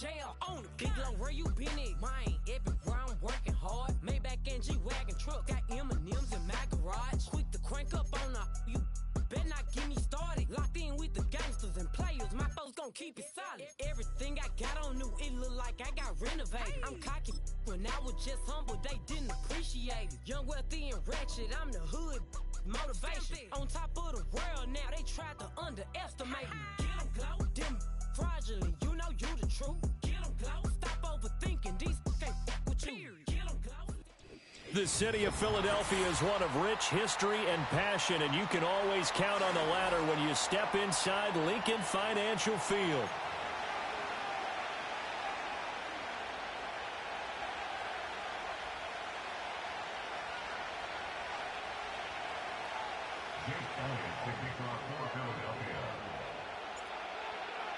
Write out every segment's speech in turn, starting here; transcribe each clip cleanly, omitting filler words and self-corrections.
jail on the big low, where you been at? Mine, everywhere I'm working hard. Maybach and G-Wagon truck, got M&M's in my garage. Quick to crank up on you better not get me started. Locked in with the gangsters and players, my folks gon' keep it solid. Everything I got on new, it look like I got renovated. I'm cocky when I was just humble, they didn't appreciate it. Young, wealthy, and ratchet, I'm the hood motivation. On top of the world now, they tried to underestimate me. Get 'em glow, them fraudulent, you know you the truth. Get 'em glow, stop overthinking, these can't fuck with you. Get 'em glow. The city of Philadelphia is one of rich history and passion, and you can always count on the latter when you step inside Lincoln Financial Field.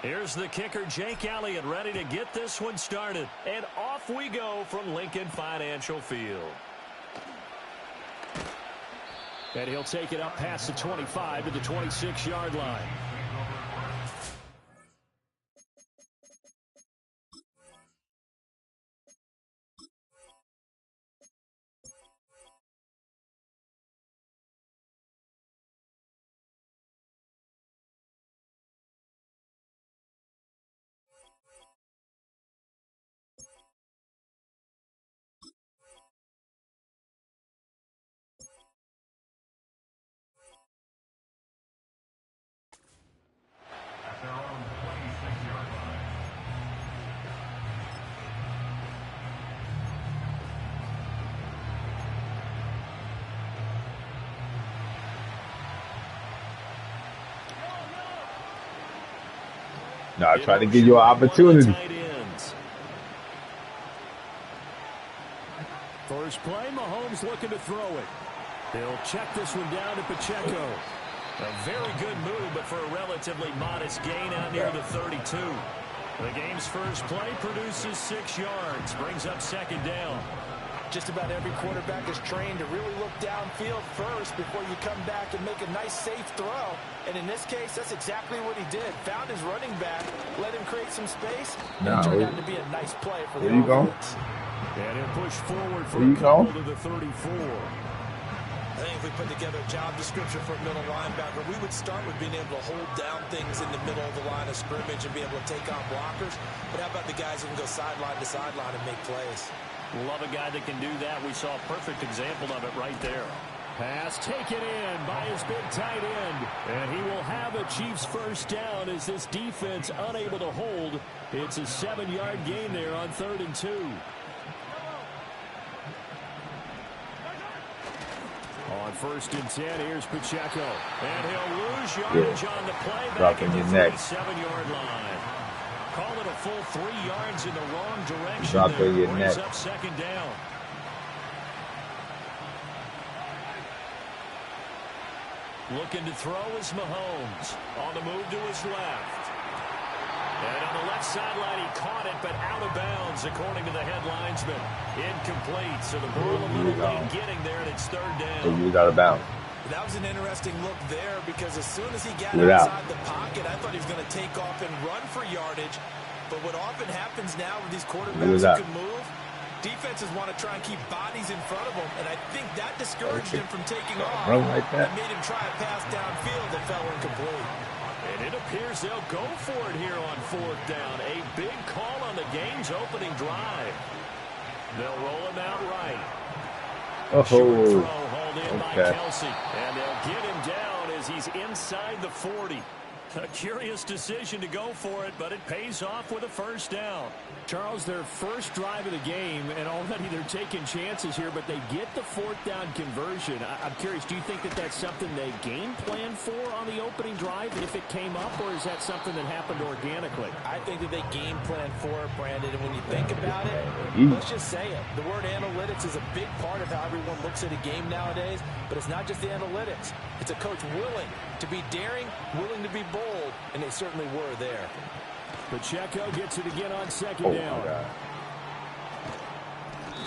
Here's the kicker, Jake Elliott, ready to get this one started. And off we go from Lincoln Financial Field. And he'll take it up past the 25 to the 26-yard line. No, I try to give you an opportunity. First play, Mahomes looking to throw it. He'll check this one down to Pacheco. A very good move, but for a relatively modest gain out near the 32. The game's first play produces 6 yards, brings up second down. Just about every quarterback is trained to really look downfield first before you come back and make a nice, safe throw. And in this case, that's exactly what he did. Found his running back, let him create some space, and it turned out to be a nice play for the offense. And he'll push forward for a couple to the 34. I think if we put together a job description for a middle linebacker, we would start with being able to hold down things in the middle of the line of scrimmage and be able to take on blockers. But how about the guys who can go sideline to sideline and make plays? Love a guy that can do that. We saw a perfect example of it right there. Pass taken in by his big tight end. And he will have a Chiefs first down as this defense unable to hold. It's a 7-yard gain there on 3rd and 2. On 1st and 10, here's Pacheco. And he'll lose yardage on the play back at the 37-yard line. Call it a full 3 yards in the wrong direction. There brings up second down. Looking to throw is Mahomes. On the move to his left. And on the left sideline, he caught it, but out of bounds, according to the head linesman. Incomplete, so the ball a little late getting there, and it's 3rd down. So you was out of bounds. That was an interesting look there because as soon as he got outside the pocket, I thought he was going to take off and run for yardage. But what often happens now with these quarterbacks who can move, defenses want to try and keep bodies in front of them, and I think that discouraged him from taking off. Like that. And made him try a pass downfield that fell incomplete. And it appears they'll go for it here on 4th down. A big call on the game's opening drive. They'll roll him out right. Short throw hauled in by Kelsey. And they'll get him down as he's inside the 40. A curious decision to go for it, but it pays off with a first down. Charles, their first drive of the game, and already they're taking chances here, but they get the 4th down conversion. I'm curious, do you think that that's something they game plan for on the opening drive if it came up, or is that something that happened organically? I think that they game plan for it, Brandon, and when you think about it, let's just say it. The word analytics is a big part of how everyone looks at a game nowadays, but it's not just the analytics. It's a coach willing to be daring, willing to be bold, and they certainly were there. Pacheco gets it again on second down.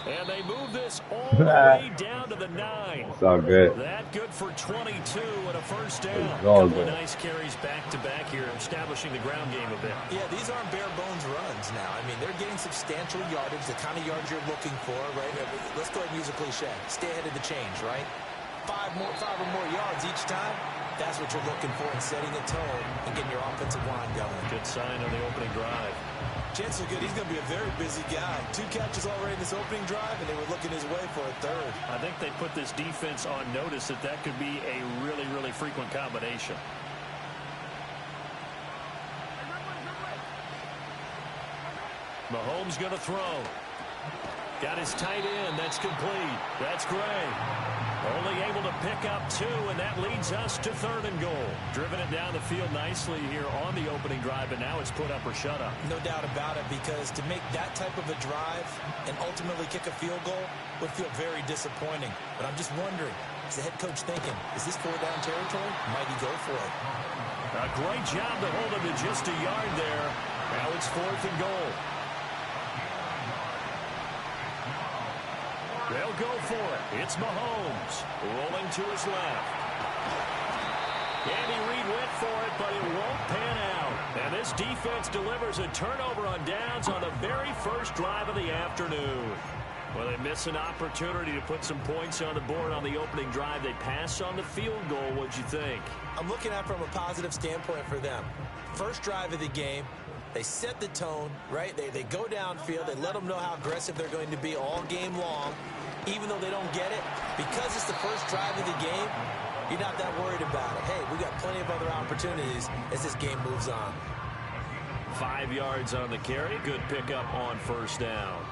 And they move this all the way down to the 9. It's all good. That good for 22 and a first down. It's all Couple good. of nice carries back-to-back here, establishing the ground game a bit. Yeah, these aren't bare-bones runs now. I mean, they're getting substantial yardage, the kind of yards you're looking for, right? Let's go ahead and use a cliche. Stay ahead of the change, right? Five or more yards each time. That's what you're looking for in setting a tone and getting your offensive line going. Good sign on the opening drive. Chances are good he's going to be a very busy guy. 2 catches already in this opening drive, and they were looking his way for a third. I think they put this defense on notice that could be a really, really frequent combination. Mahomes going to throw. Got his tight end. That's complete. That's Gray. Only able to pick up 2, and that leads us to 3rd and goal. Driven it down the field nicely here on the opening drive, and now it's put up or shut up. No doubt about it, because to make that type of a drive and ultimately kick a field goal would feel very disappointing. But I'm just wondering, is the head coach thinking, is this 4-down territory? Might he go for it? A great job to hold him to just a yard there. Now it's 4th and goal. They'll go for it. It's Mahomes rolling to his left. Andy Reid went for it, but it won't pan out. And this defense delivers a turnover on downs on the very first drive of the afternoon. Well, they miss an opportunity to put some points on the board on the opening drive. They pass on the field goal. What'd you think? I'm looking at it from a positive standpoint for them. First drive of the game. They set the tone, right? They go downfield. They let them know how aggressive they're going to be all game long. Even though they don't get it, because it's the first drive of the game, you're not that worried about it. Hey, we got plenty of other opportunities as this game moves on. 5 yards on the carry. Good pickup on first down.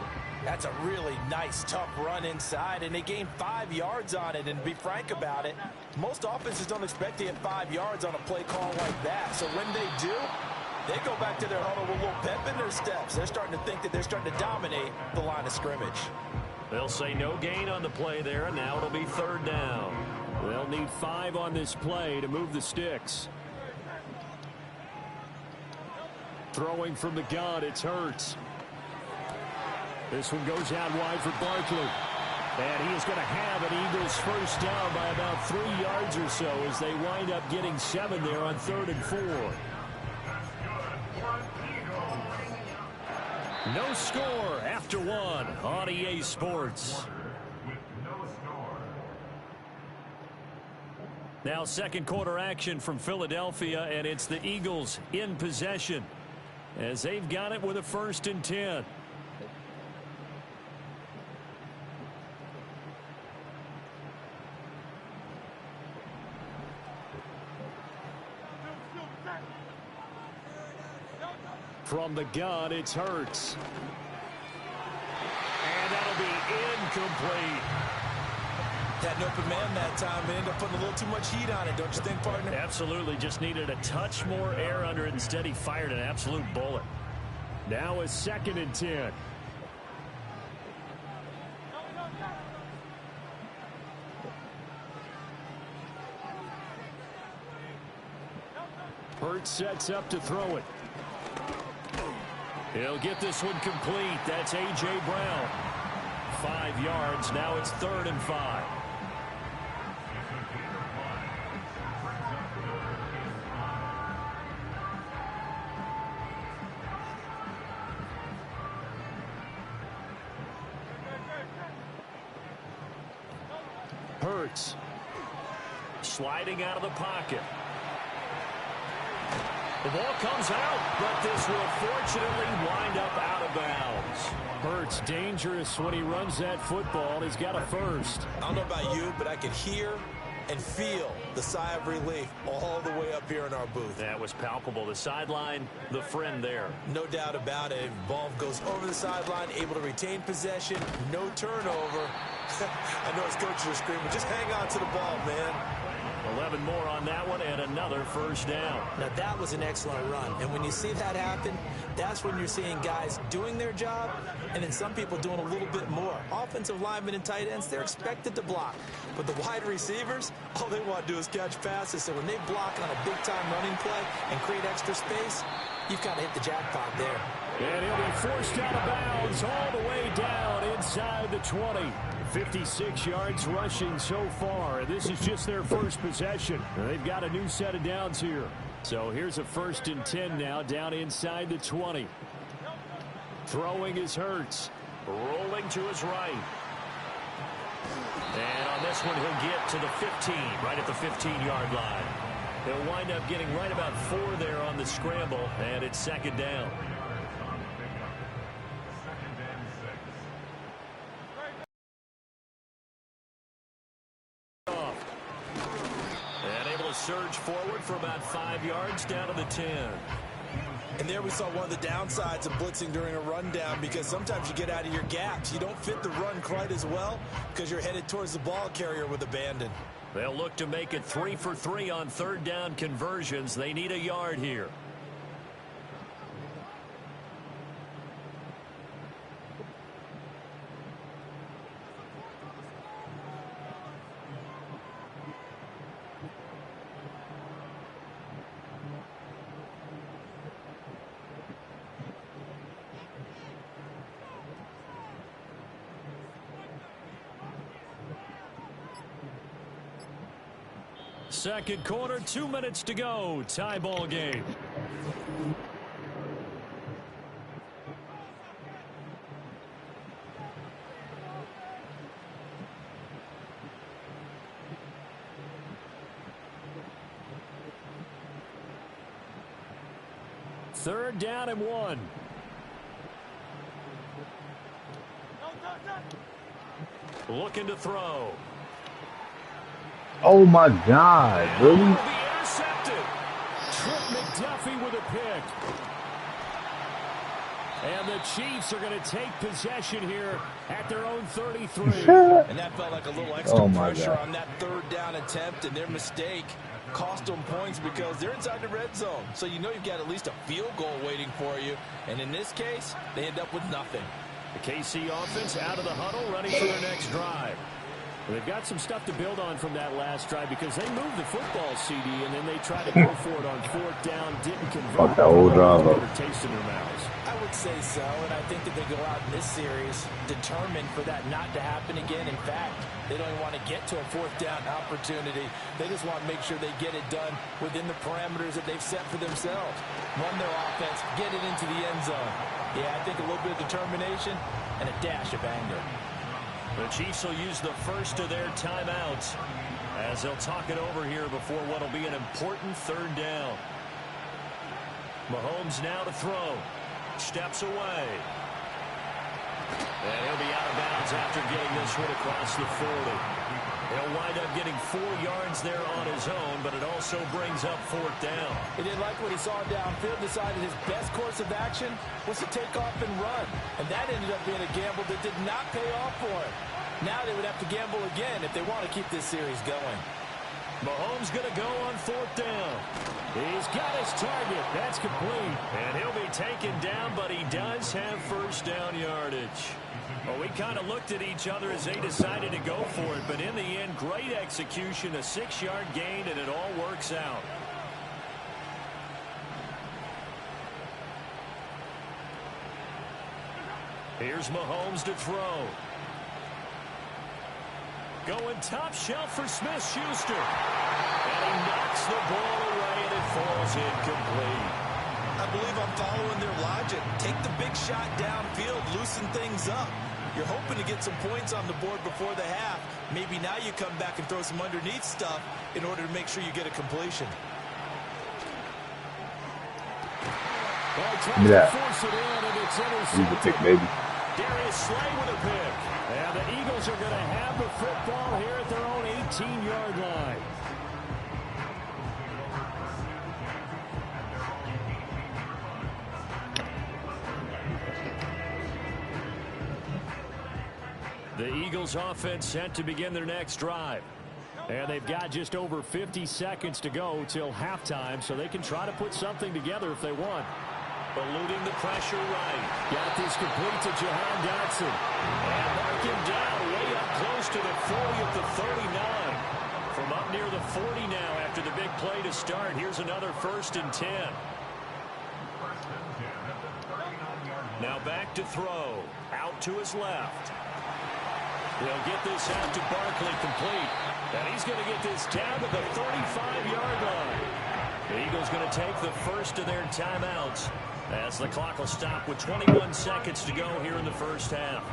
That's a really nice, tough run inside, and they gained 5 yards on it. And to be frank about it, most offenses don't expect to get 5 yards on a play call like that. So when they do, they go back to their huddle with a little pep in their steps. They're starting to think that they're starting to dominate the line of scrimmage. They'll say no gain on the play there, and now it'll be 3rd down. They'll need 5 on this play to move the sticks. Throwing from the gun, it's Hurts. This one goes out wide for Barkley. And he is going to have an Eagles first down by about 3 yards or so as they wind up getting 7 there on 3rd and 4. No score after 1 on EA Sports. Now 2nd quarter action from Philadelphia, and it's the Eagles in possession as they've got it with a 1st and 10. From the gun, it's Hurts. And that'll be incomplete. Had an open man that time. They ended up putting a little too much heat on it, don't you think, partner? Absolutely. Just needed a touch more air under it. Instead, he fired an absolute bullet. Now a 2nd and 10. Hurts sets up to throw it. He'll get this one complete. That's A.J. Brown. 5 yards. Now it's 3rd and 5. Hurts. Sliding out of the pocket. The ball comes out, but this will fortunately wind up out of bounds. Hurts dangerous when he runs that football. He's got a first. I don't know about you, but I could hear and feel the sigh of relief all the way up here in our booth. That was palpable. The sideline, the friend there. No doubt about it. Ball goes over the sideline, able to retain possession, no turnover. I know his coaches are screaming, just hang on to the ball, man. 11 more on that one and another first down. Now that was an excellent run. And when you see that happen, that's when you're seeing guys doing their job and then some people doing a little bit more. Offensive linemen and tight ends, they're expected to block. But the wide receivers, all they want to do is catch passes. So when they block on a big-time running play and create extra space, you've kind of hit the jackpot there. And he'll be forced out of bounds all the way down inside the 20. 56 yards rushing so far. This is just their first possession. They've got a new set of downs here. So here's a 1st and 10 now down inside the 20. Throwing is Hurts. Rolling to his right. And on this one, he'll get to the 15, right at the 15-yard line. He'll wind up getting right about 4 there on the scramble, and it's 2nd down. And able to surge forward for about 5 yards down to the 10. And there we saw one of the downsides of blitzing during a rundown, because sometimes you get out of your gaps. You don't fit the run quite as well because you're headed towards the ball carrier with abandon. They'll look to make it 3 for 3 on 3rd down conversions. They need a yard here. Second quarter, 2 minutes to go. Tie ball game. Third down and 1. Looking to throw. Oh my God, really? Will be intercepted. Trip McDuffie with a pick. And the Chiefs are going to take possession here at their own 33. And that felt like a little extra pressure on that 3rd down attempt, and their mistake cost them points because they're inside the red zone. So you know you've got at least a field goal waiting for you. And in this case, they end up with nothing. The KC offense out of the huddle, ready for their next drive. They've got some stuff to build on from that last drive because they moved the football, CD, and then they tried to go for it on 4th down, didn't convert. Fuck that old drive up. Taste in their mouths. I would say so, and I think that they go out in this series determined for that not to happen again. In fact, they don't even want to get to a 4th down opportunity. They just want to make sure they get it done within the parameters that they've set for themselves. Run their offense, get it into the end zone. Yeah, I think a little bit of determination and a dash of anger. The Chiefs will use the first of their timeouts as they'll talk it over here before what will be an important 3rd down. Mahomes now to throw. Steps away. And he'll be out of bounds after getting this one across the 40. He'll wind up getting 4 yards there on his own, but it also brings up 4th down. He didn't like what he saw downfield, decided his best course of action was to take off and run. And that ended up being a gamble that did not pay off for him. Now they would have to gamble again if they want to keep this series going. Mahomes going to go on 4th down. He's got his target. That's complete. And he'll be taken down, but he does have 1st down yardage. Well, we kind of looked at each other as they decided to go for it, but in the end, great execution, a 6-yard gain, and it all works out. Here's Mahomes to throw. Going top shelf for Smith-Schuster. And he knocks the ball away, and it falls incomplete. I believe I'm following their logic. Take the big shot downfield, loosen things up. You're hoping to get some points on the board before the half. Maybe now you come back and throw some underneath stuff in order to make sure you get a completion. Give me that. Use the pick, baby. Darius Slay with a pick. And the Eagles are going to have the football here at their own 18-yard line. The Eagles offense set to begin their next drive. And they've got just over 50 seconds to go till halftime, so they can try to put something together if they want. Eluding the pressure right. Got this complete to Jahan Dotson. And mark him down way up close to the 40 at the 39. From up near the 40 now after the big play to start. Here's another 1st and 10. Now back to throw. Out to his left. He'll get this out to Barkley complete. And he's going to get this down to the 35-yard line. The Eagles going to take the first of their timeouts as the clock will stop with 21 seconds to go here in the first half.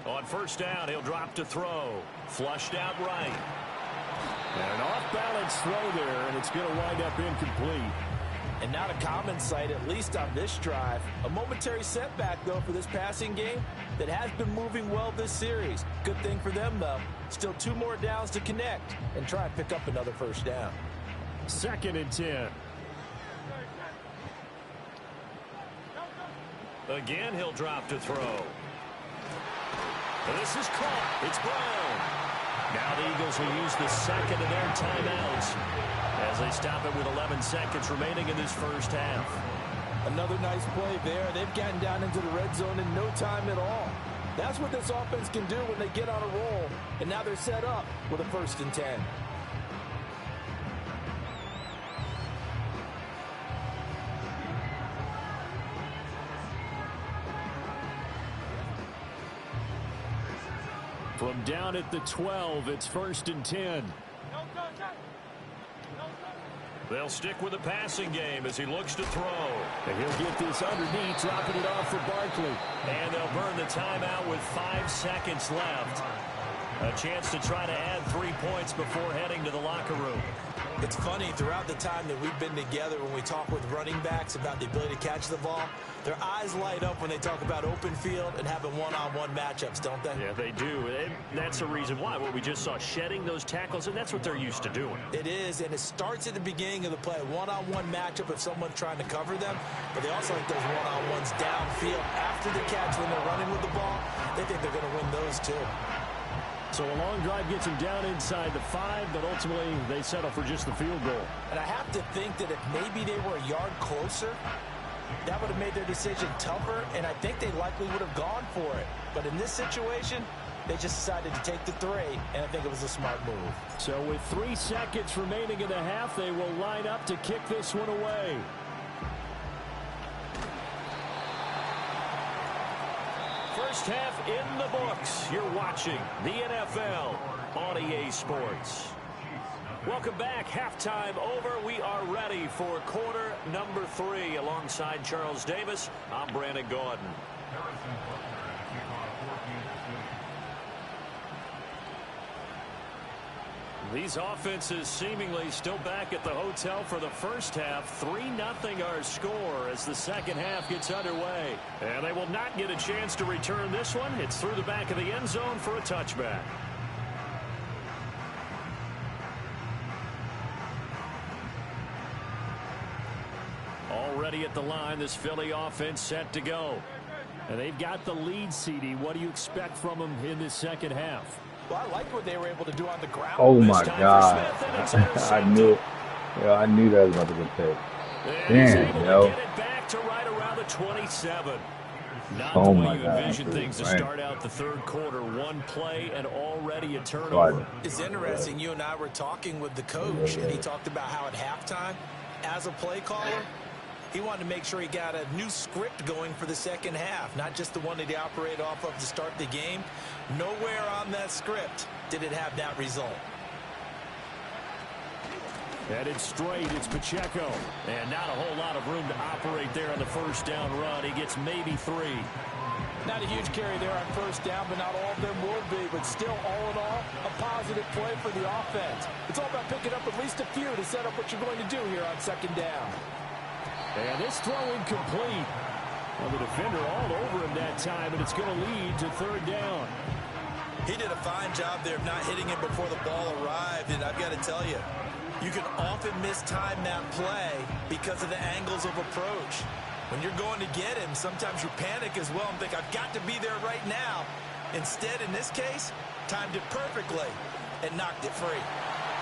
On first down, he'll drop to throw. Flushed out right. And an off-balance throw there, and it's going to wind up incomplete. And not a common sight, at least on this drive. A momentary setback, though, for this passing game that has been moving well this series. Good thing for them, though. Still 2 more downs to connect and try and pick up another first down. 2nd and 10. Again, he'll drop to throw. This is caught. It's Brown. Now the Eagles will use the second of their timeouts as they stop it with 11 seconds remaining in this first half. Another nice play there. They've gotten down into the red zone in no time at all. That's what this offense can do when they get on a roll. And now they're set up with a 1st and 10. From down at the 12, it's 1st and 10. They'll stick with the passing game as he looks to throw. And he'll get this underneath, dropping it off for Barkley. And they'll burn the timeout with 5 seconds left. A chance to try to add 3 points before heading to the locker room. It's funny, throughout the time that we've been together, when we talk with running backs about the ability to catch the ball, their eyes light up when they talk about open field and having one-on-one matchups, don't they? Yeah, they do. And that's the reason why. What we just saw, shedding those tackles, and that's what they're used to doing. It is, and it starts at the beginning of the play. One-on-one matchup if someone's trying to cover them, but they also like those one-on-ones downfield after the catch when they're running with the ball. They think they're going to win those too. So a long drive gets them down inside the 5, but ultimately they settle for just the field goal. And I have to think that if maybe they were a yard closer, that would have made their decision tougher, and I think they likely would have gone for it. But in this situation, they just decided to take the 3, and I think it was a smart move. So with 3 seconds remaining in the half, they will line up to kick this one away. First half in the books. You're watching the NFL on EA Sports. Welcome back. Halftime over. We are ready for quarter number 3. Alongside Charles Davis, I'm Brandon Gordon. These offenses seemingly still back at the hotel for the first half. 3-0 our score as the second half gets underway. And they will not get a chance to return this one. It's through the back of the end zone for a touchback. Already at the line, this Philly offense set to go. And they've got the lead, CD. What do you expect from them in this second half? Well, I like what they were able to do on the ground. Oh my God! I knew that was about to get picked. Damn, yo. Get it back to right around the 27. Not Oh the way my you God, envision things to right. start out the third quarter. One play and already a turnover. It's interesting. You and I were talking with the coach, and he talked about how at halftime, as a play caller, he wanted to make sure he got a new script going for the second half, not just the one that he operated off of to start the game. Nowhere on that script did it have that result. Headed straight, it's Pacheco. And not a whole lot of room to operate there on the first down run. He gets maybe 3. Not a huge carry there on first down, but not all of them will be. But still, all in all, a positive play for the offense. It's all about picking up at least a few to set up what you're going to do here on second down. And this throw incomplete. Well, the defender all over him that time, and it's going to lead to third down. He did a fine job there of not hitting him before the ball arrived, and I've got to tell you, you can often mistime that play because of the angles of approach. When you're going to get him, sometimes you panic as well and think, I've got to be there right now. Instead, in this case, timed it perfectly and knocked it free.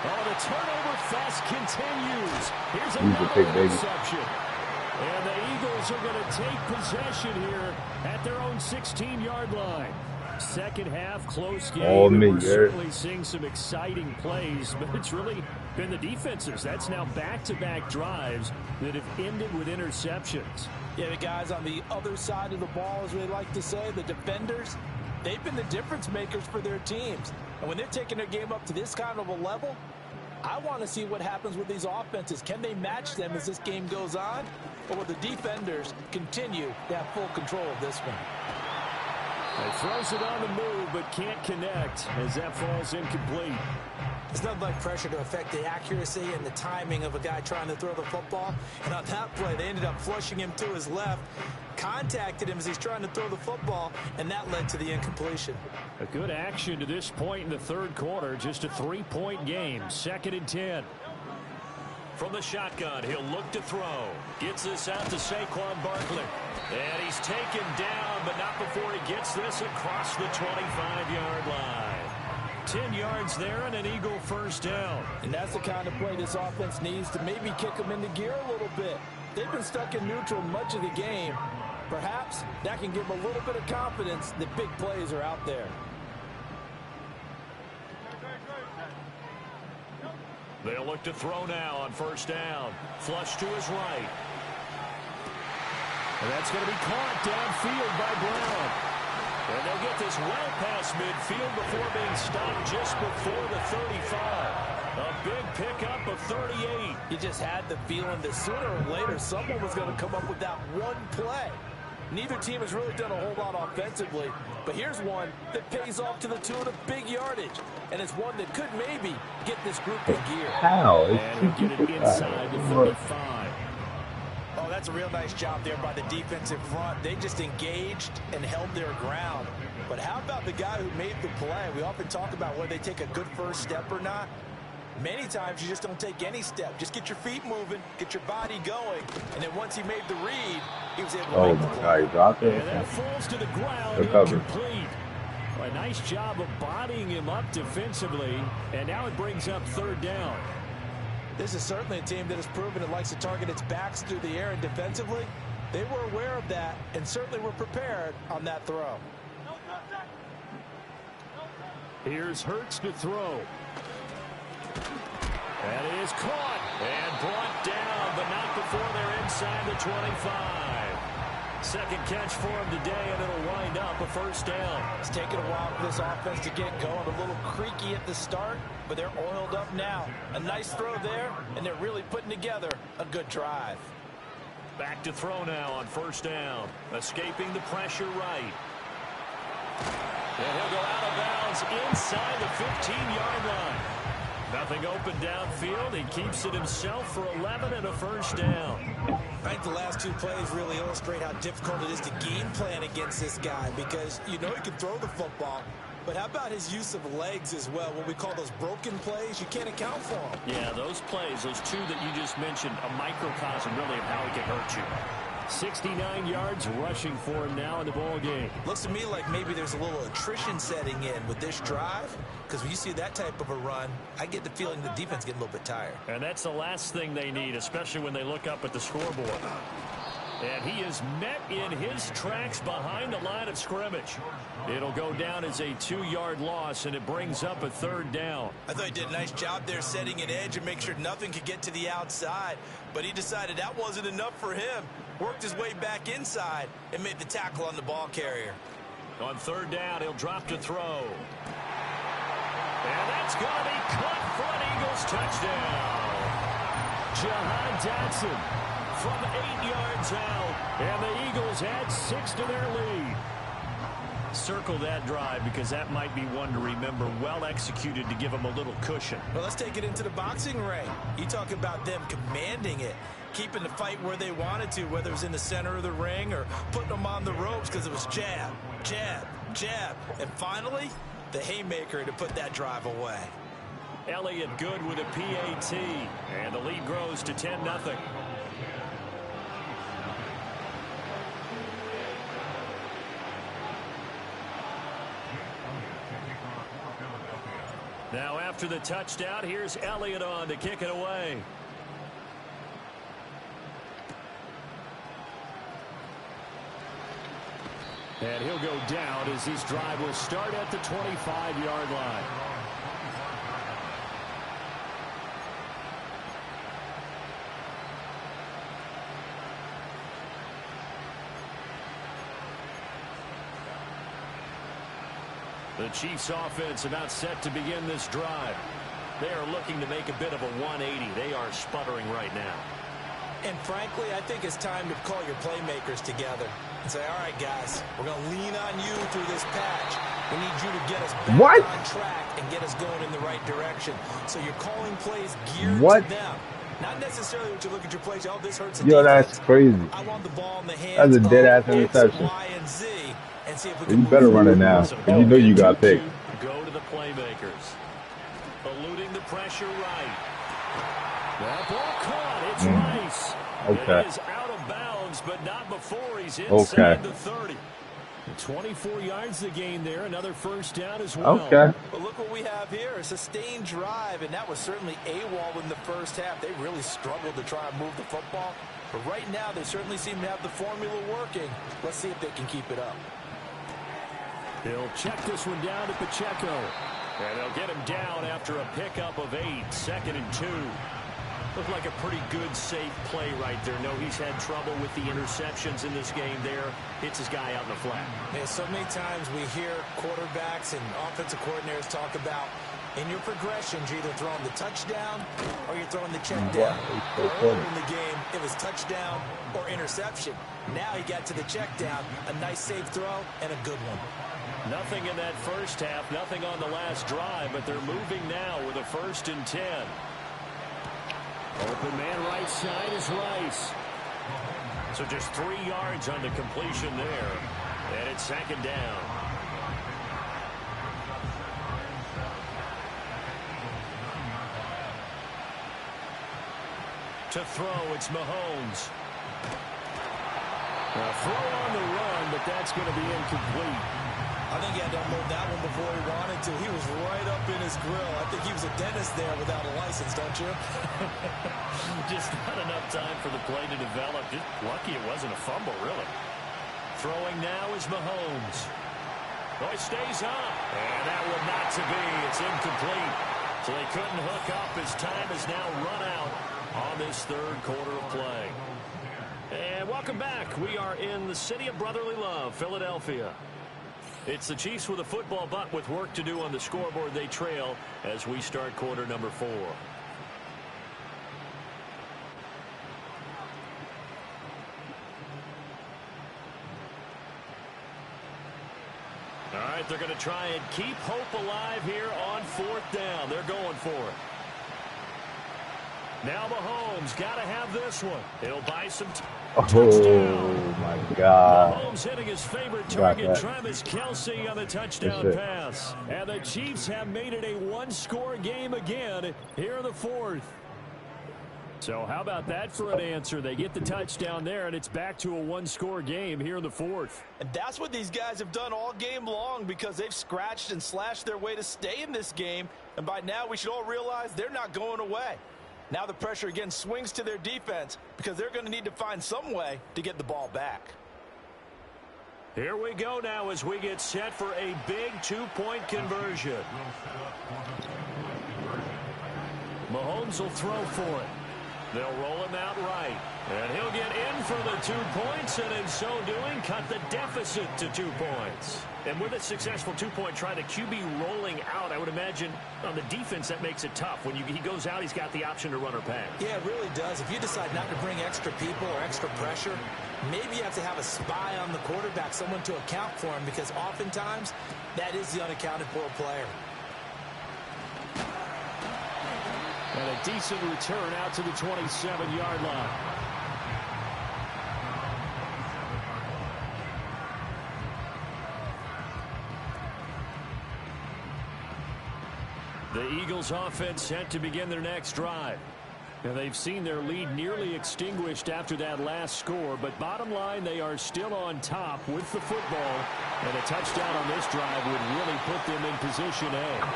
Oh, the turnover fest continues. Here's another interception. And the Eagles are going to take possession here at their own 16-yard line. Second half, close game. We're certainly seeing some exciting plays, but it's really been the defenses. That's now back-to-back drives that have ended with interceptions. Yeah, the guys on the other side of the ball, as we like to say, the defenders, they've been the difference makers for their teams. And when they're taking their game up to this kind of a level, I want to see what happens with these offenses. Can they match them as this game goes on? Or will the defenders continue to have full control of this one? He throws it on the move, but can't connect as that falls incomplete. It's nothing like pressure to affect the accuracy and the timing of a guy trying to throw the football. And on that play, they ended up flushing him to his left, contacted him as he's trying to throw the football, and that led to the incompletion. A good action to this point in the third quarter. Just a 3-point game. 2nd and 10. From the shotgun, he'll look to throw. Gets this out to Saquon Barkley. And he's taken down, but not before he gets this across the 25-yard line. 10 yards there and an Eagle first down. And that's the kind of play this offense needs to maybe kick them into gear a little bit. They've been stuck in neutral much of the game. Perhaps that can give them a little bit of confidence that big plays are out there. They'll look to throw now on first down. Flush to his right. And that's going to be caught downfield by Brown. And they'll get this well past midfield before being stopped just before the 35. A big pickup of 38. You just had the feeling that sooner or later someone was going to come up with that one play. Neither team has really done a whole lot offensively, but here's one that pays off to the tune of big yardage, and it's one that could maybe get this group in gear. How? And get it inside the 35. Oh, that's a real nice job there by the defensive front. They just engaged and held their ground. But how about the guy who made the play? We often talk about whether they take a good first step or not. Many times you just don't take any step. Just get your feet moving, get your body going, and then once he made the read, he was able to make the play. Oh, my God, he dropped it. And that falls to the ground, incomplete. A nice job of bodying him up defensively, and now it brings up third down. This is certainly a team that has proven it likes to target its backs through the air, and defensively, they were aware of that and certainly were prepared on that throw. Here's Hurts to throw. And it is caught and brought down, but not before they're inside the 25. Second catch for him today, and it'll wind up a first down. It's taken a while for this offense to get going. A little creaky at the start, but they're oiled up now. A nice throw there, and they're really putting together a good drive. Back to throw now on first down. Escaping the pressure right. And he'll go out of bounds inside the 15-yard line. Nothing open downfield. He keeps it himself for 11 and a first down. I think the last two plays really illustrate how difficult it is to game plan against this guy, because you know he can throw the football, but how about his use of legs as well? What we call those broken plays, you can't account for them. Yeah, those plays, those two that you just mentioned, a microcosm really of how he can hurt you. 69 yards rushing for him now in the ball game. Looks to me like maybe there's a little attrition setting in with this drive, because when you see that type of a run, I get the feeling the defense getting a little bit tired. And that's the last thing they need, especially when they look up at the scoreboard. And he is met in his tracks behind the line of scrimmage. It'll go down as a 2-yard loss, and it brings up a third down. I thought he did a nice job there setting an edge and make sure nothing could get to the outside, but he decided that wasn't enough for him. Worked his way back inside and made the tackle on the ball carrier. On third down, he'll drop to throw. And that's going to be caught for an Eagles touchdown. Jahan Dotson from 8 yards out, and the Eagles add 6 to their lead. Circle that drive because that might be one to remember. Well executed to give them a little cushion. Well, let's take it into the boxing ring. You talk about them commanding it, keeping the fight where they wanted to, whether it was in the center of the ring or putting them on the ropes because it was jab, jab, jab. And finally, the haymaker to put that drive away. Elliott good with a PAT. And the lead grows to 10-0. Now after the touchdown, here's Elliott on to kick it away. And he'll go down as this drive will start at the 25-yard line. The Chiefs offense about set to begin this drive. They are looking to make a bit of a 180. They are sputtering right now. And frankly, I think it's time to call your playmakers together and say, all right, guys, we're going to lean on you through this patch. We need you to get us back on track and get us going in the right direction. So you're calling plays geared to them. Not necessarily what you look at your plays. Oh, this hurts. Yo, that's crazy. I want the ball in the hands. That's a dead-ass interception. Y and Z. And see if we you better run it now. You know you got picked. Go to the playmakers. Eluding the pressure right. That ball caught. It's Rice. Okay. It is out of bounds, but not before he's inside the 30. 24 yards to gain there. Another first down as well. Okay. But look what we have here. A sustained drive, and that was certainly AWOL in the first half. They really struggled to try and move the football. But right now, they certainly seem to have the formula working. Let's see if they can keep it up. He'll check this one down to Pacheco. And they'll get him down after a pickup of 8. 2nd and 2. Looked like a pretty good, safe play right there. No, he's had trouble with the interceptions in this game there. Hits his guy out in the flat. Yeah, so many times we hear quarterbacks and offensive coordinators talk about in your progressions, you're either throwing the touchdown or you're throwing the check down. Earlier in the game, it was touchdown or interception. Now he got to the check down, a nice safe throw, and a good one. Nothing in that first half, nothing on the last drive, but they're moving now with a 1st and 10. Open man right side is Rice. So just 3 yards on the completion there. And it's 2nd down. To throw, it's Mahomes. A throw on the run, but that's going to be incomplete. I think he had to unload that one before he wanted to. He was right up in his grill. I think he was a dentist there without a license, don't you? Just not enough time for the play to develop. Just lucky it wasn't a fumble, really. Throwing now is Mahomes. Oh, it stays up. And that one not to be. It's incomplete. So they couldn't hook up as time has now run out on this 3rd quarter of play. And welcome back. We are in the city of brotherly love, Philadelphia. It's the Chiefs with a football, but with work to do on the scoreboard. They trail as we start quarter number 4. All right, they're going to try and keep hope alive here on 4th down. They're going for it. Now Mahomes got to have this one. He'll buy some touchdown. My God. Mahomes hitting his favorite target, Travis Kelce, on the touchdown pass. And the Chiefs have made it a 1-score game again here in the 4th. So how about that for an answer? They get the touchdown there, and it's back to a 1-score game here in the 4th. And that's what these guys have done all game long because they've scratched and slashed their way to stay in this game. And by now we should all realize they're not going away. Now the pressure again swings to their defense because they're going to need to find some way to get the ball back. Here we go now as we get set for a big 2-point conversion. Mahomes will throw for it. They'll roll him out right. And he'll get in for the 2 points, and in so doing, cut the deficit to 2 points. And with a successful 2-point try, the QB rolling out, I would imagine on the defense that makes it tough. When he goes out, he's got the option to run or pass. Yeah, it really does. If you decide not to bring extra people or extra pressure, maybe you have to have a spy on the quarterback, someone to account for him, because oftentimes that is the unaccounted for player. And a decent return out to the 27-yard line. The Eagles offense set to begin their next drive. Now, they've seen their lead nearly extinguished after that last score, but bottom line, they are still on top with the football, and a touchdown on this drive would really put them in position A.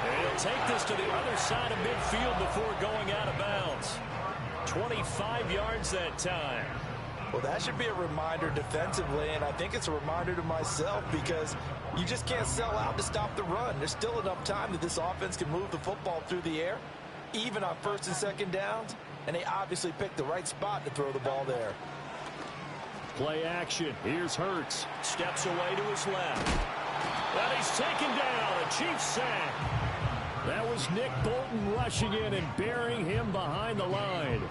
And he'll take this to the other side of midfield before going out of bounds. 25 yards that time. Well, that should be a reminder defensively, and I think it's a reminder to myself, because you just can't sell out to stop the run. There's still enough time that this offense can move the football through the air, even on first and second downs, and they obviously picked the right spot to throw the ball there. Play action. Here's Hurts. Steps away to his left. And he's taken down. A Chiefs sack. That was Nick Bolton rushing in and burying him behind the line.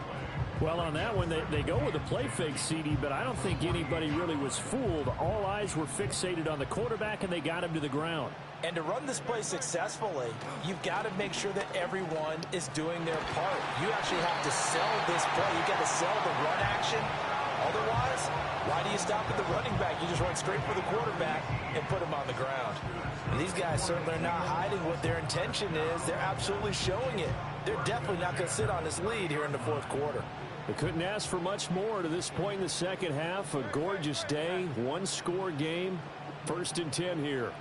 Well, on that one, they go with a play fake, CD, but I don't think anybody really was fooled. All eyes were fixated on the quarterback, and they got him to the ground. And to run this play successfully, you've got to make sure that everyone is doing their part. You actually have to sell this play. You've got to sell the run action. Otherwise, why do you stop at the running back? You just run straight for the quarterback and put him on the ground. And these guys certainly are not hiding what their intention is. They're absolutely showing it. They're definitely not going to sit on this lead here in the fourth quarter. They couldn't ask for much more to this point in the second half. A gorgeous day, one-score game, 1st and 10 here.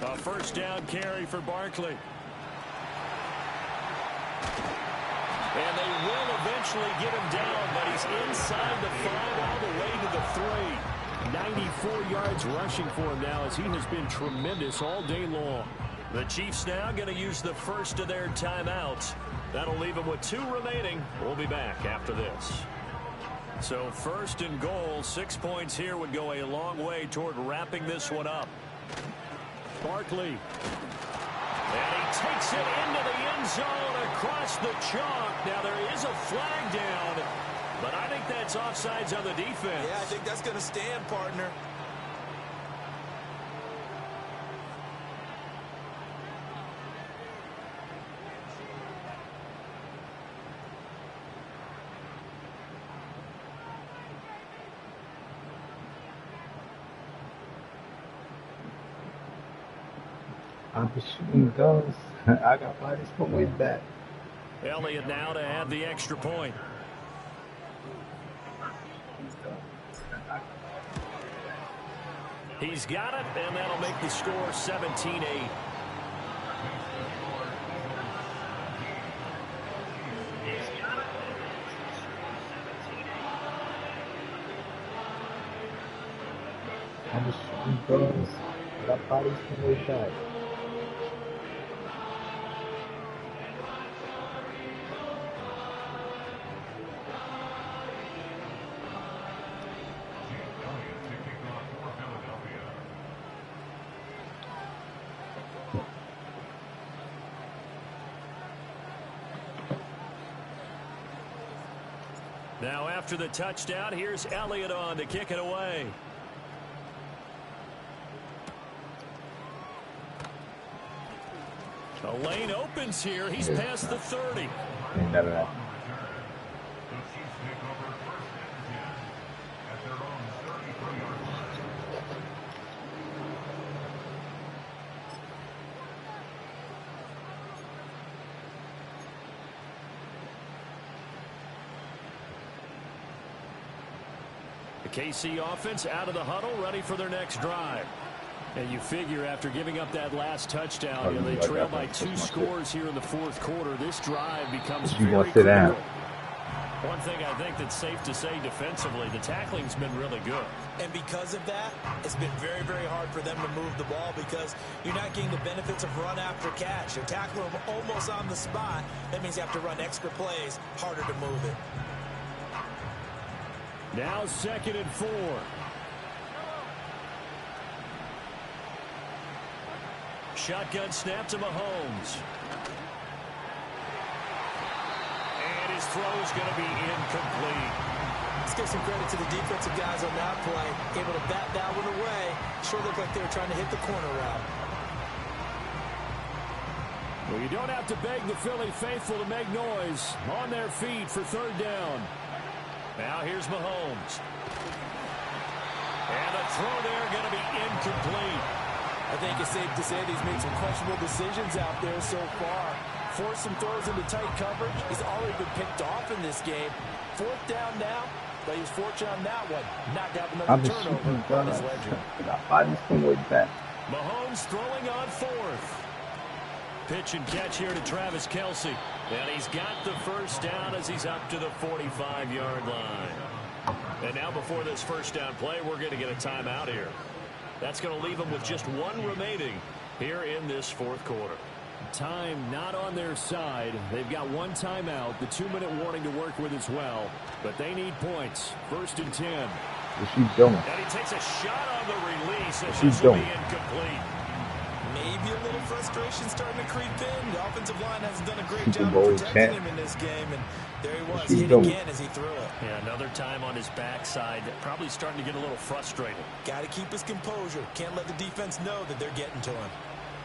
A first down carry for Barkley. And they will eventually get him down, but he's inside the 5 all the way to the 3. 94 yards rushing for him now, as he has been tremendous all day long. The Chiefs now going to use the first of their timeouts. That'll leave them with 2 remaining. We'll be back after this. So 1st and goal, 6 points here would go a long way toward wrapping this one up. Barkley. And he takes it into the end zone across the chalk. Now there is a flag down, but I think that's offsides on the defense. Yeah, I think that's going to stand, partner. I'm shooting guns. I got my point back. Elliott now to add the extra point. He's got it, and that'll make the score 17-8. I'm shooting guns. I got bodies from way back. Now after the touchdown, here's Elliott on to kick it away. The lane opens here. He's past the 30. No. The KC offense out of the huddle, ready for their next drive. And you figure after giving up that last touchdown, they trail by 2 scores here in the fourth quarter. This drive becomes very critical. One thing I think that's safe to say defensively, the tackling's been really good. And because of that, it's been very, very hard for them to move the ball because you're not getting the benefits of run after catch. You're tackling them almost on the spot. That means you have to run extra plays, harder to move it. Now 2nd and 4. Shotgun snap to Mahomes. And his throw is going to be incomplete. Let's give some credit to the defensive guys on that play. Able to bat that one away. Sure looked like they were trying to hit the corner route. Well, you don't have to beg the Philly faithful to make noise. On their feet for 3rd down. Now here's Mahomes. And the throw there going to be incomplete. I think it's safe to say that he's made some questionable decisions out there so far. Forced some throws into tight coverage. He's already been picked off in this game. 4th down now, but he's fortunate on that one. Not to have another turnover on his ledger. Mahomes throwing on 4th. Pitch and catch here to Travis Kelce. And he's got the 1st down as he's up to the 45-yard line. And now before this 1st down play, we're going to get a timeout here. That's going to leave them with just 1 remaining here in this 4th quarter. Time not on their side. They've got 1 timeout, the 2-minute warning to work with as well. But they need points. 1st and 10. What's she doing? And he takes a shot on the release. What's she doing? Incomplete. Maybe a little frustration starting to creep in. The offensive line hasn't done a great job of protecting him in this game. And there he was, hit again as he threw it. Yeah, another time on his backside. Probably starting to get a little frustrated. Got to keep his composure. Can't let the defense know that they're getting to him.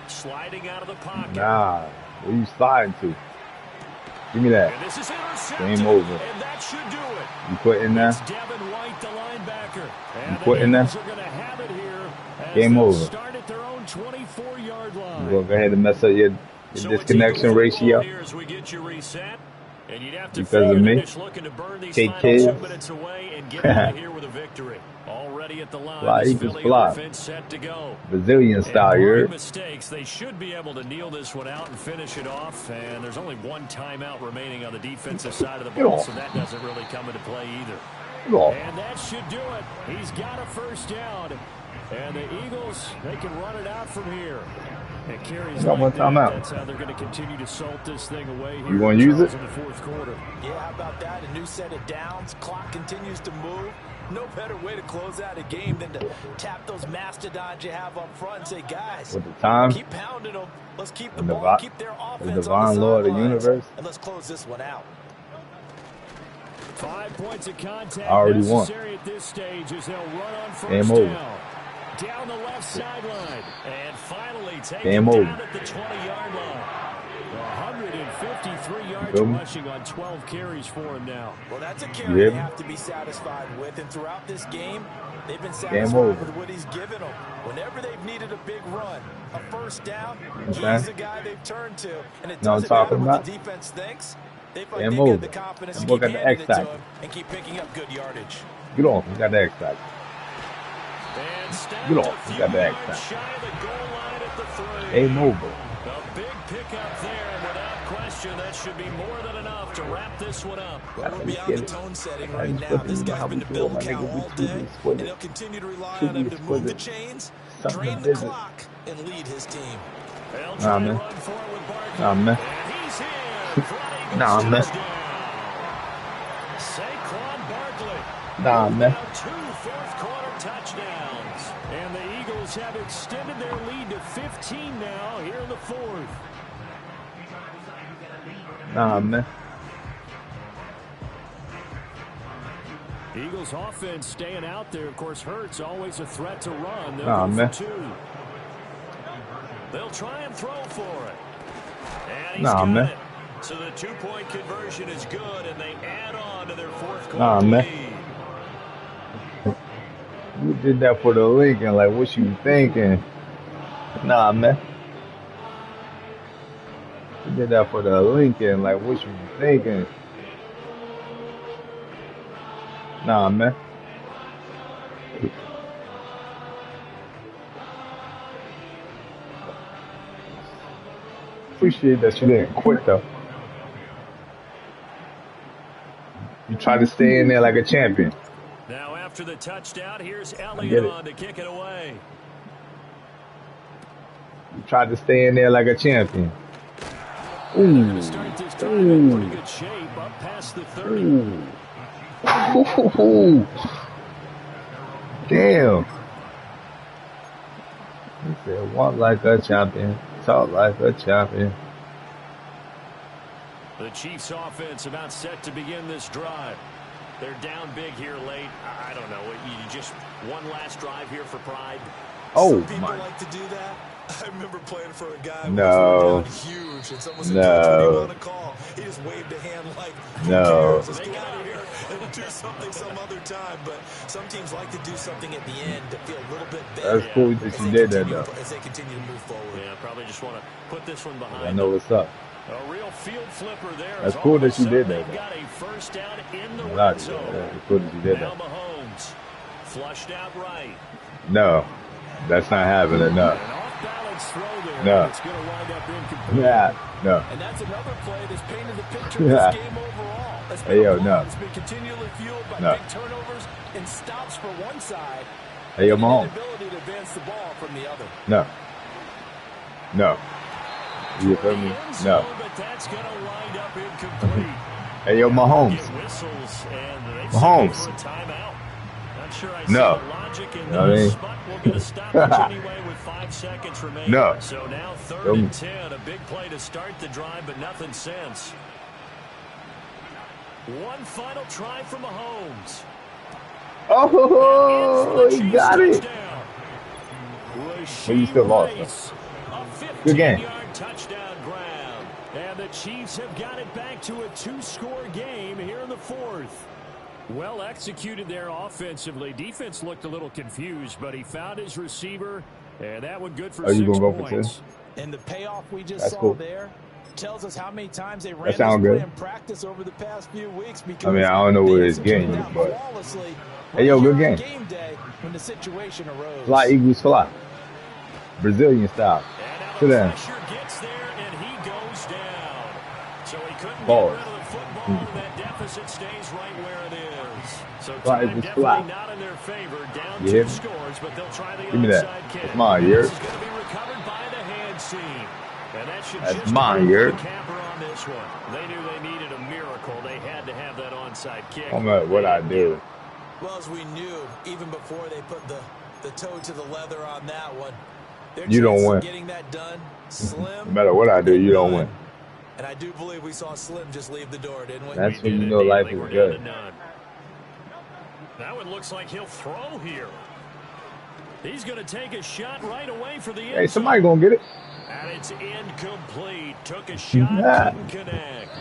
Sliding out of the pocket. Nah, where you sliding to? Give me that. And this is Game over. And that should do it. You put in there? It's Devin White, the linebacker. And you put in there? Are gonna have it here Game over. Start at their own 24-yard line. You're going to go ahead and mess up your disconnection ratio. As we get you reset. And you'd have to because of me. Looking to burn these Take final 2 minutes away and get out of here with a victory. Already at the line. Fly, Philly offense set to go. Brazilian style, you're mistakes. They should be able to kneel this one out and finish it off. And there's only 1 timeout remaining on the defensive side of the ball, so that doesn't really come into play either. And that should do it. He's got a 1st down. And the Eagles, they can run it out from here. It carries got 1 timeout. That's how they're going to continue to salt this thing away here. You want to use it? In the 4th quarter. Yeah, how about that? A new set of downs. Clock continues to move. No better way to close out a game than to tap those mastodons you have up front and say, guys, with the time, keep pounding them. Let's keep the ball, keep their offense the divine law of the universe. And let's close this one out. 5 points of contact I already won. At this stage as they'll run on 1st Game over. Down the left sideline. And finally take Game it over. down at the 20-yard line. 153 yards rushing on 12 carries for him now. Well, that's a carry they have to be satisfied with. And throughout this game, they've been satisfied with what he's given them. Whenever they've needed a big run, a 1st down, he's the guy they've turned to. And it doesn't matter what the defense thinks. They got the confidence to keep handing it to him and keep picking up good yardage. Get off. You got the X factor. Get off. You got the X factor. Game over. A big pickup there, and without question, that should be more than enough to wrap this one up. Well, we're beyond the tone setting right now. This guy's been the bill cow all day, and he'll continue to rely on him to move the chains, drain the clock, and lead his team. Nah, man. Nah, man. Nah, man. Saquon Barkley. Nah, man. 2 4th-quarter touchdowns. And the Eagles have extended their lead to 15 now here in the 4th. Nah, man. Eagles offense staying out there. Of course, Hurts always a threat to run. They'll nah, go man. for 2. They'll try and throw for it. And he's nah, got man. it. So the 2-point conversion is good, and they add on to their 4th quarter nah, man. lead. You did that for the Lincoln. Like, what you thinking? Nah, man. You did that for the Lincoln. Like, what you thinking? Nah, man. Appreciate that you didn't quit, though. Try to stay in there like a champion. Now after the touchdown, here's Elliott on to kick it away. You tried to stay in there like a champion. Ooh. Start this drive in pretty good shape up past the 30. Ooh. Damn. He said, walk like a champion, talk like a champion. The Chiefs offense about set to begin this drive. They're down big here late. I don't know. You just one last drive here for pride. Oh, some people my. like to do that. I remember playing for a guy who No. was down huge, and someone said, "Coach, what do you want to call?" He just waved a hand like, "Who No. cares? Let's get out of here and do something some other time." But some teams like to do something at the end to feel a little bit better. That's cool that you did that, though. As they continue to move forward. Yeah, probably just want to put this one behind. I know what's up. A real field flipper there. That's cool that you did that. Got a first down in the Got red it. zone. That's cool that you did Now that. Mahomes flushed out right. No, that's not happening. No. An off-balance throw there. No. It's going to wind up incomplete. Yeah. No. And that's another play that's painted the picture Yeah. of this game overall. It's been Hey, yo, a no. It's been continually fueled by No. big turnovers and stops for one side. Hey, yo, and Mahomes. the ability to advance the ball from the other. No. No. You feel me? No. But that's going to wind up incomplete. Hey, yo, Mahomes. Get whistles, and they Mahomes. for a timeout. Not sure I see No. the logic in You know what I this, mean? but we're going to stop it anyway with 5 seconds remaining. No. So now 3rd Yo. and 10, a big play to start the drive, but nothing since. One final try from Mahomes. Oh, he got it. But you still lost, Good game. 15-yard touchdown ground. And the Chiefs have got it back to a 2-score game here in the 4th. Well executed there offensively. Defense looked a little confused, but he found his receiver, and that one good for 6 you gonna go for points. And the payoff we just That's saw cool. there tells us how many times they ran That this sound play good. in practice over the past few weeks. Because I mean, I don't know they where his executed game is, out but flawlessly hey, yo, right good here on game. Game day when the situation arose. Fly, Eagles, fly. Brazilian style. And now Sit the down. pressure gets there, and he goes down. So he couldn't Ball. get rid of the football, and that deficit stays right where it is. So Fly, time Eagles, definitely fly. not in their favor. Down You hear 2 me? scores, but they'll try the Give me that. onside kick. That's mine, you heard? This is going to be recovered by the hand seam. And that should That's just mine, about you put heard? the capper on this one. They knew they needed a miracle. They had to have that onside kick. I'm like, what I do. Well, as we knew, even before they put the toe to the leather on that one, their You don't chances of win. getting that done, slim. No matter what I do, you don't win. And I do believe we saw Slim just leave the door, didn't we? That's We when you did know indeed. life They is were down good. to none. That one looks like he'll throw here. He's going to take a shot right away for the end Hey, zone. somebody gonna get it. And it's incomplete. Took a shot, Yeah. couldn't connect.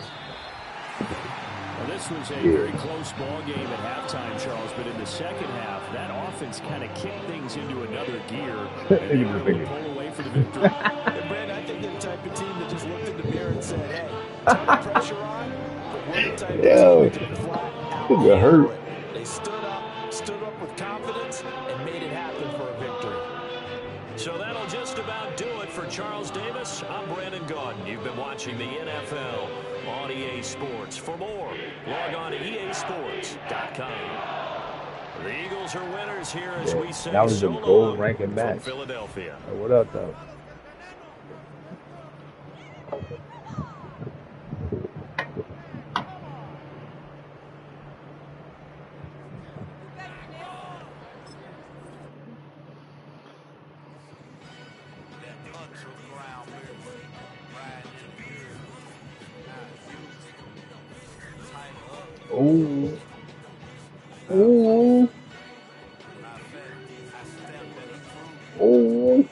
Well, this was a very close ball game at halftime, Charles, but in the second half, that offense kind of kicked things into another gear, and they were able to pull away for the victory. And Brandon, I think they're the type of team that just looked in the mirror and said, hey, take the pressure on, but we're the type of Yo, team that can flat out this is hurt. handle it. They stood up with confidence and made it happen for a victory. So that'll just about do it for Charles Davis. I'm Brandon Gaudin. You've been watching the NFL on EA Sports. For more, log on to easports.com. The Eagles are winners here as we say That was so a long gold ranking from match. Philadelphia. Hey, what up, though? Ooh. Ooh. Ooh.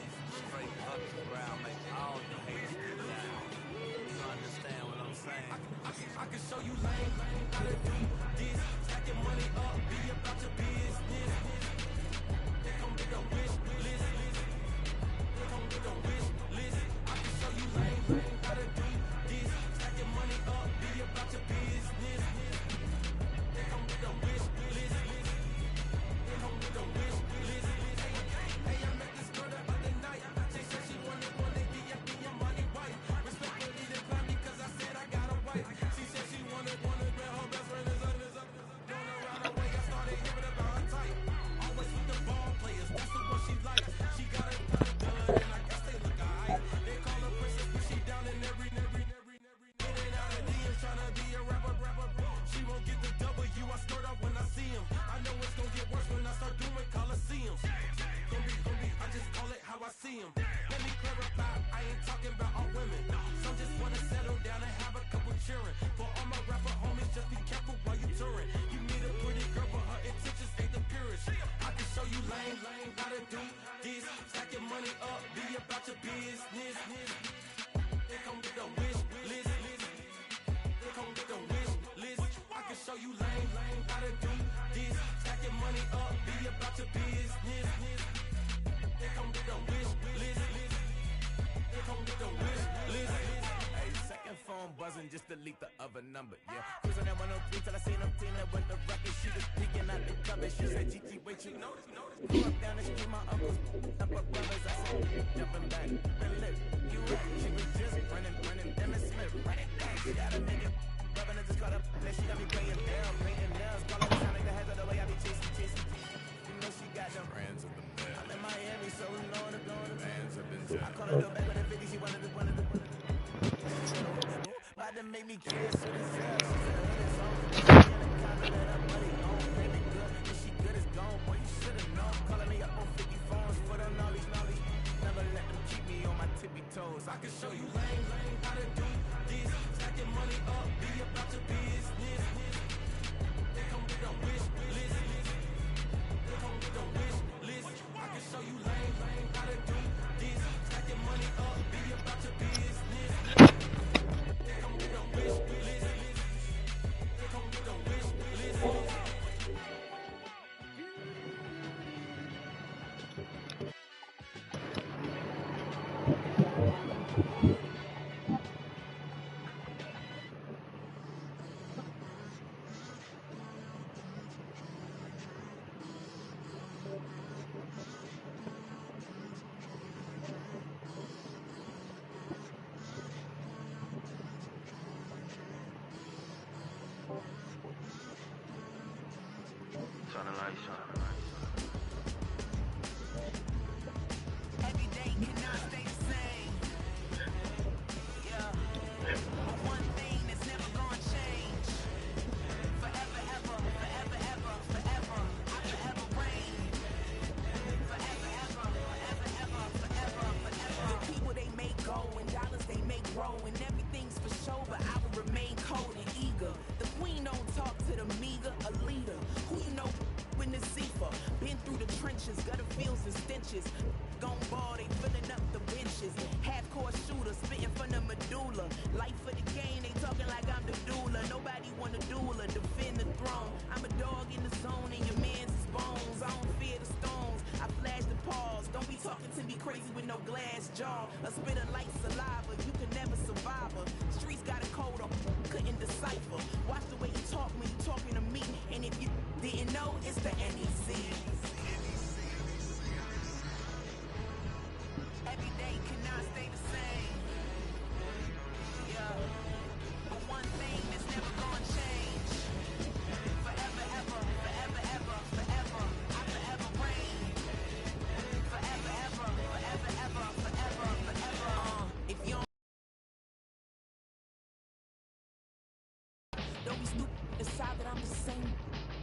I see them. Let me clarify, I ain't talking about all women. Some just wanna settle down and have a couple cheering. For all my rapper homies, just be careful while you touring. You meet a pretty girl, but her intentions ain't the purest. I can show you lame, how to do this. Stack your money up, be about your business. They come with a wish list. They come with a wish list. I can show you lame, how to do this. Stack your money up, be about your business. They come with a wish list. They come with a wish list. Hey, second phone buzzing, just delete the other number, yeah. Cruising at 103 till I seen them team that went the record. She was peeking out the cupboard. She said, Gigi, wait, you know. Grew up down the street, my uncles, up her brothers. I said, jumping back, and lit. You right, she was just running, Emmett Smith, running back. She got a nigga, rubbing it, just caught up. Then she got me playing down, painting nails. Call her the sound like the heads of the way I be chasing. You know she got them friends of the bed. I'm in Miami, so we know to go to fans of the jet. I call her the back with the 50, she wanted to. About to make me kiss with his ass. She said, it's on. She in the counter that her money on. Baby good, and she good as gone. Boy, you should've known. Calling me up on 50 phones for the knowledge. Never let them keep me on my tippy toes. I can show you lame, how to do this. Stack your money up, be about your business. They come with a wish list. They come with a wish list. I can show you lame, how to do this. Stack your money up, be about your business. They come with a wish list. They come with a wish list. Turn the lights on. Every day cannot stay the same. Yeah. But one thing that's never gonna change. Forever, ever, forever, ever, forever. I forever reign. Forever, ever, forever, ever, forever, forever. The people they make go and dollars they make grow and everything's for show, but I will remain cold and eager. The queen don't talk to the meager, a leader. Who you know in the Zephyr? Been through the trenches, gutter fields and stenches. Gone ball, they filling up the benches. Half-court shooter, spitting from the medulla. Life for the game, they talking like I'm the doula. Nobody wanna doula, defend the throne. I'm a dog in the zone and your man's is bones. I don't fear the stones, I flash the paws. Don't be talking to me crazy with no glass jaw. A spit of light saliva, you can never survive her. Streets got a code on, couldn't decipher. Watch the way you talk when you talking to me. And if you didn't know, it's the NEC. Every day cannot stay the same. Yeah. But one thing that's never gonna change. Forever, ever, forever, ever, forever. I forever reign. Forever, ever, forever, ever, forever, forever. If you don't be stupid, decide that I'm the same.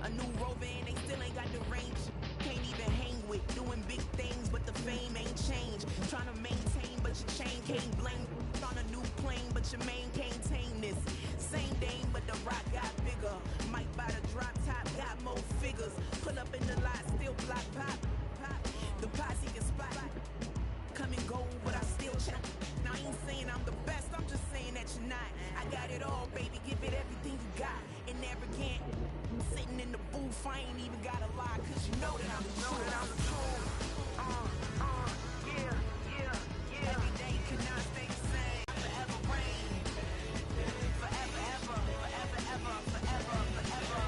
A new rover and they still ain't got the range. Can't even hang with, doing big things, but the fame ain't changed. Trying to maintain, but your chain can't blame. On a new plane, but your main can't tame this. Same dame, but the rock got bigger. Might buy the drop top, got more figures. Pull up in the lot, still block pop. The posse can spot. Come and go, but I still check. Now I ain't saying I'm the best, I'm just saying that you're not. I got it all, baby, give it everything you got. And never can't. Sitting in the booth, I ain't even gotta lie, cause you know that I'm the truth. Yeah. Every day cannot stay the same. I forever reign. Forever, ever, forever, ever, forever, forever.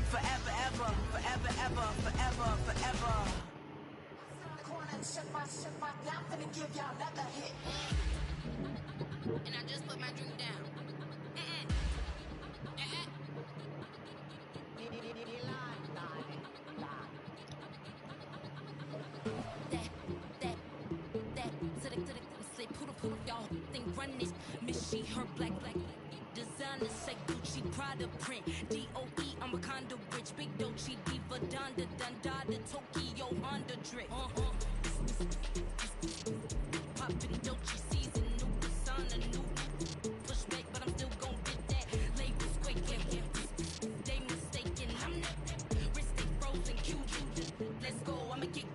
Forever, ever, forever, forever. Corner, check my, I'm finna give y'all another hit. And I Say put y'all thing run this. Miss she her black designer say Gucci Prada print. DOE I'm a condo rich. Big Dolce Diva Donda the Tokyo Honda drip. Poppin' Dolce season new persona new pushback, but I'm still gon' get that label squeaking. They mistaken. I'm not wrist they frozen. QQ. Let's go. I'ma get.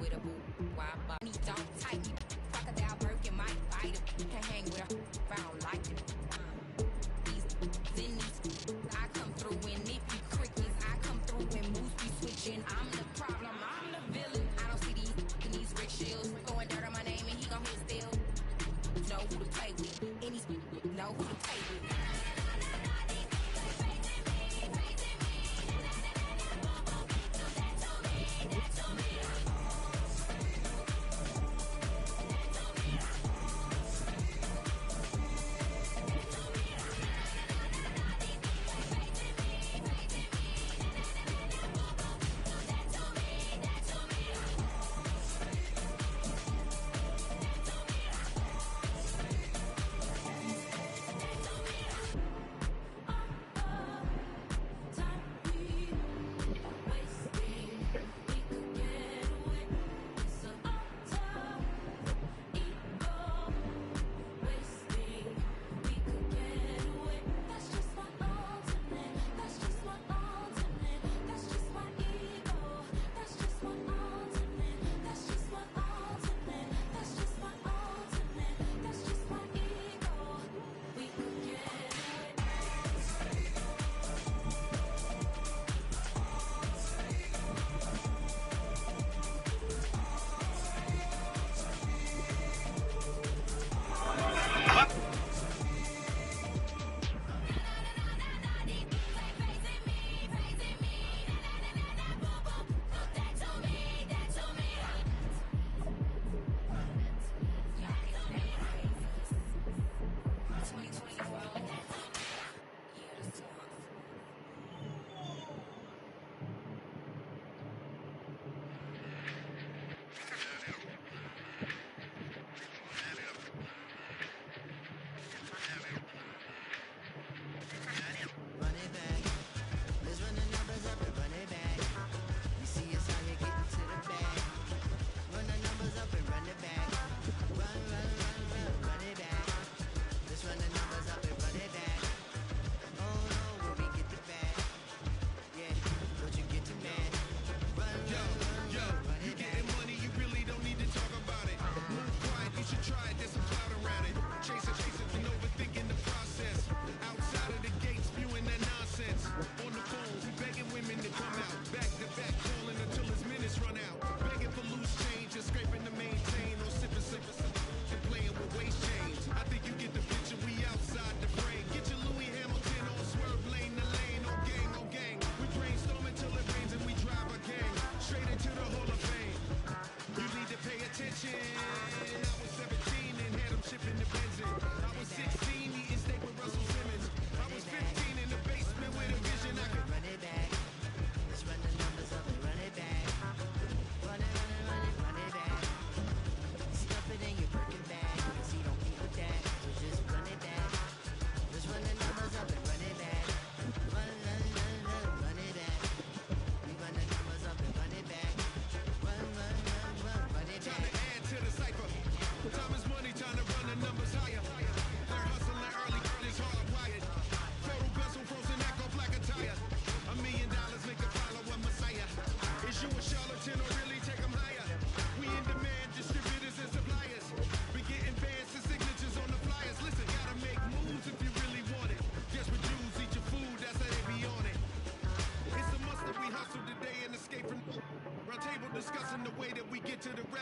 With a boo, why body don't tight. Crocodile Birkin might bite him. Can't hang with her if I don't like it. These I come through in nippy crickets. I come through when moves be switching. I'm the problem, I'm the villain. I don't see these rich shields. Going dirt on my name and he gon' hit still. Know who to play with. Any know who to play with.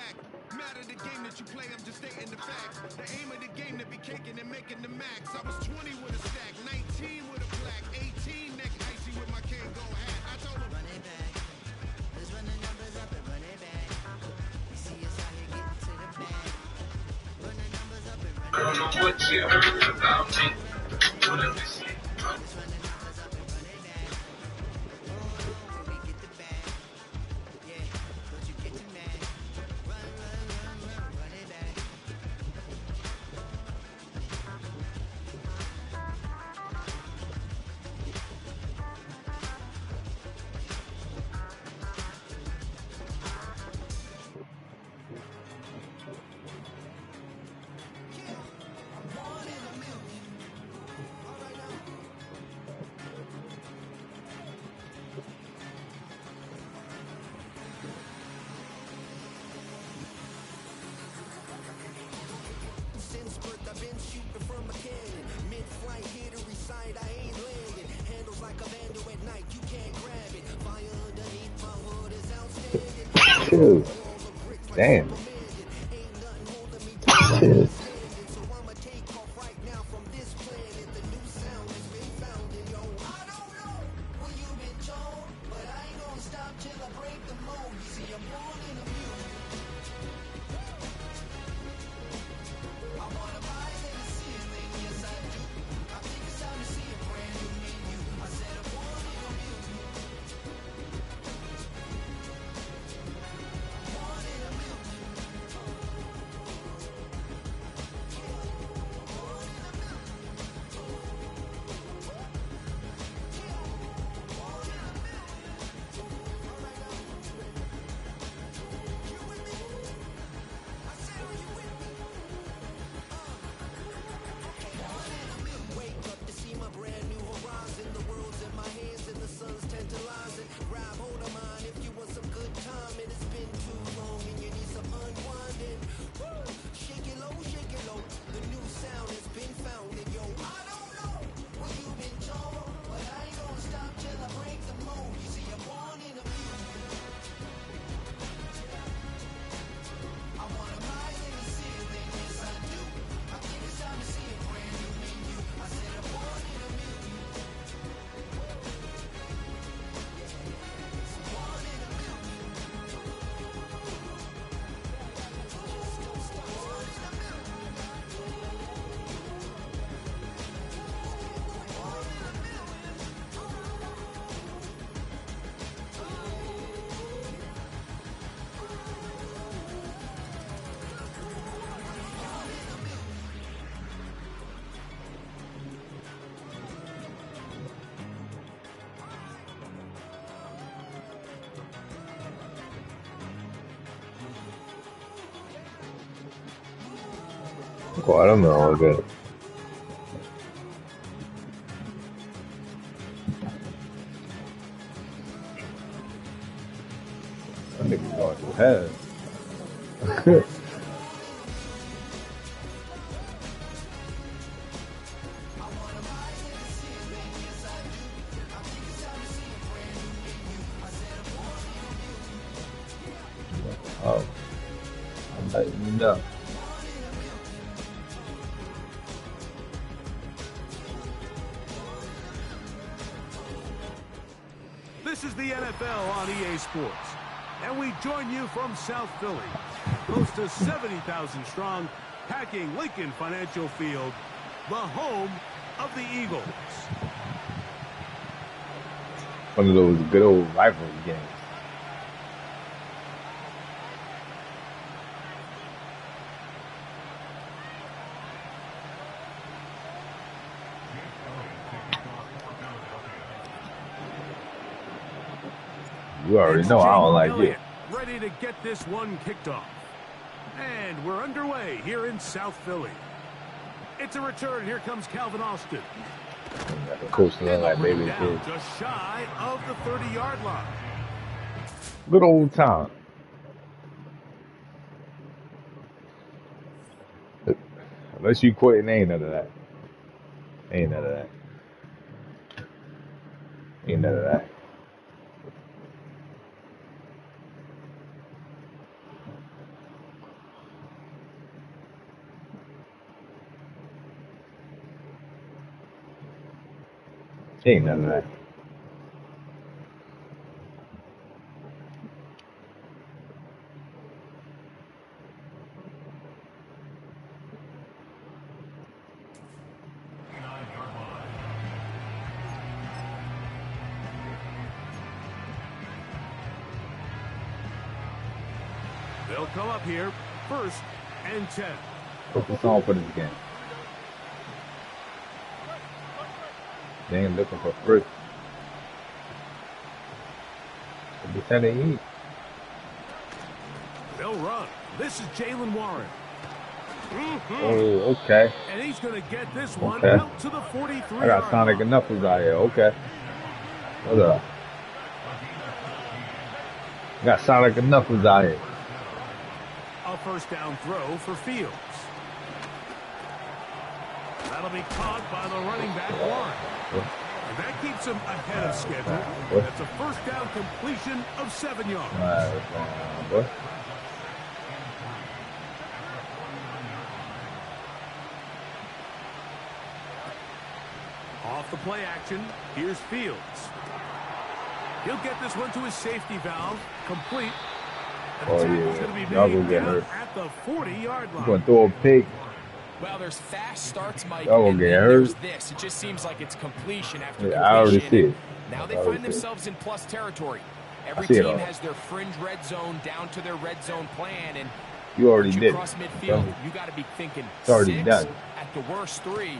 back. Matter the game that you play, I'm just stating the facts. The aim of the game to be caking and making the max. I was 20 with a stack, 19 with a black, 18 neck icy with my Kango hat. I told him, run it back. Let's run the numbers up and run it back. You see us out here getting to the bag. Run the numbers up and run it back. I don't know what you heard about me. Whatever you see. Let's run the numbers up and run it back. Oh, when we get the bag. Yeah, don't you get too mad. Run, run, run, run, run it back. Since birth I've been shooting from a cannon. Mid-flight, hit a recite, I ain't landing. Handles like a vandal at night, you can't grab it. Fire underneath my hood is outstanding. Shoot. Damn. Ain't nothing holding me down. So I'ma take off right now from this planet. The new sound has been found in yo. I don't know what you've been told, but I ain't gonna stop till I break the mold. You see, I'm born in a music. I wanna rise in the ceiling, yes I do. I think it's time to see a brand new menu. I said I'm born in a music. Born in a music. Wake up to see my brand new horizon. The world's in my hands and the sun's tantalizing. Grab hold of mine if you want some good time. And it's been too long and you need some unwinding. Woo! Shake it low, shake it low. The new sound has been found and yo, I don't know what you've been told, but I ain't gonna stop till I break the mold. You see, I'm born in a music. I wanna rise in the ceiling, yes I do. I think it's time to see a brand new menu. I said I'm born in a music. Born in a music. Watermelon, good. That nigga going through hell. Oh, I'm letting you know. This is the NFL on EA Sports, and we join you from South Philly, close to 70,000 strong, packing Lincoln Financial Field, the home of the Eagles. One of those good old rivalry games. You already know I don't like it. Ready to get this one kicked off. And we're underway here in South Philly. It's a return. Here comes Calvin Austin. Got the coach looking like baby kid. Just shy of the 30-yard line. Good old time. Unless you quit, ain't none of that. Ain't none of that. Ain't none of that. He ain't none of that. They'll come up here, 1st and 10. Focus on for this game. They ain't looking for fruit. They trying to eat. They'll run. This is Jalen Warren. Oh, okay. And he's going to get this one Okay. out to the 43. I got Sonic and Knuckles out here. Okay. Hold up. I got Sonic and Knuckles out here. A 1st down throw for Fields. That'll be caught by the running back, Warren. And that keeps him ahead of schedule. That's a 1st down completion of 7 yards. What? Off the play action, here's Fields. He'll get this one to his safety valve, complete. And the tackle's going to be Y'all gonna made get down hurt. at the 40-yard You line. gonna throw a pick? Well, there's fast starts, Mike, Y'all gonna and get then hurt. there's this. It just seems like it's completion after Yeah, I already completion. see it. Now they I already find see it. themselves in plus territory. Every see it team all. has their fringe red zone down to their red zone plan, and You already once you did. cross midfield, you got to be thinking It's already 6, done. at the worst 3,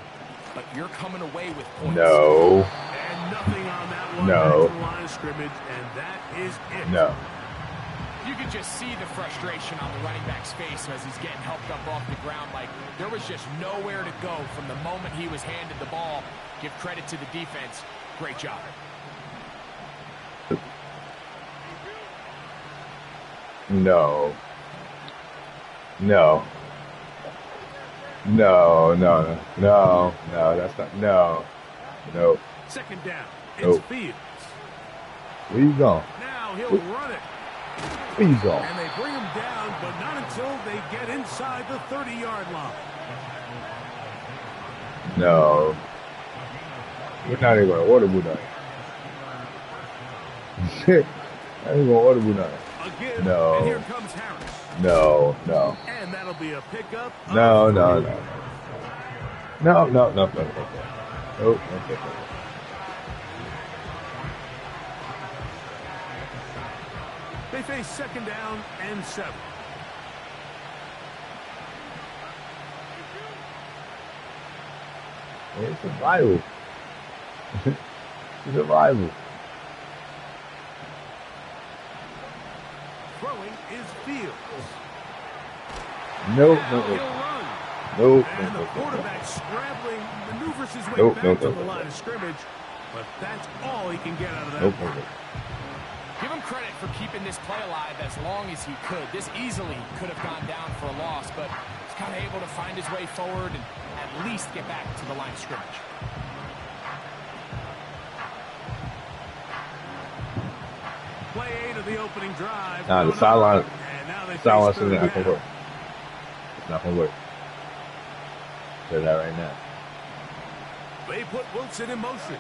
but you're coming away with points. No. And nothing on that one. No. Back to the line of scrimmage, and that is it. No. You can just see the frustration on the running back's face as he's getting helped up off the ground. Like, there was just nowhere to go from the moment he was handed the ball. Give credit to the defense. Great job. No. No. No, no, no, no, that's not, no. No. 2nd down. It's Nope. Fields. Where you going? Now he'll run it. Where you going? And they bring him down, but not until they get inside the 30-yard line. No. We're not even going to order Buddha. Not even going to order Buddha. Again, No. and here comes Harris. No, no. And that'll be a pickup. No, of no, 3. no. No, no, no, no, no. Nope, no. They face 2nd down and 7. It's a rival. It's a rival. Throwing is Fields. No, Now no, he'll no. run. Nope, And no, the no, quarterback scrambling, maneuvers his way Nope, back nope, to nope, the nope. line of scrimmage. But that's all he can get out of that. Nope, one. nope. Give him credit for keeping this play alive as long as he could. This easily could have gone down for a loss, but he's kind of able to find his way forward and at least get back to the line of scrimmage. Play 8 of the opening drive. Nah, the Going sideline, up, and now they sideline face isn't third not gonna down. work. It's not gonna work. Say that right now. They put Wilson in motion.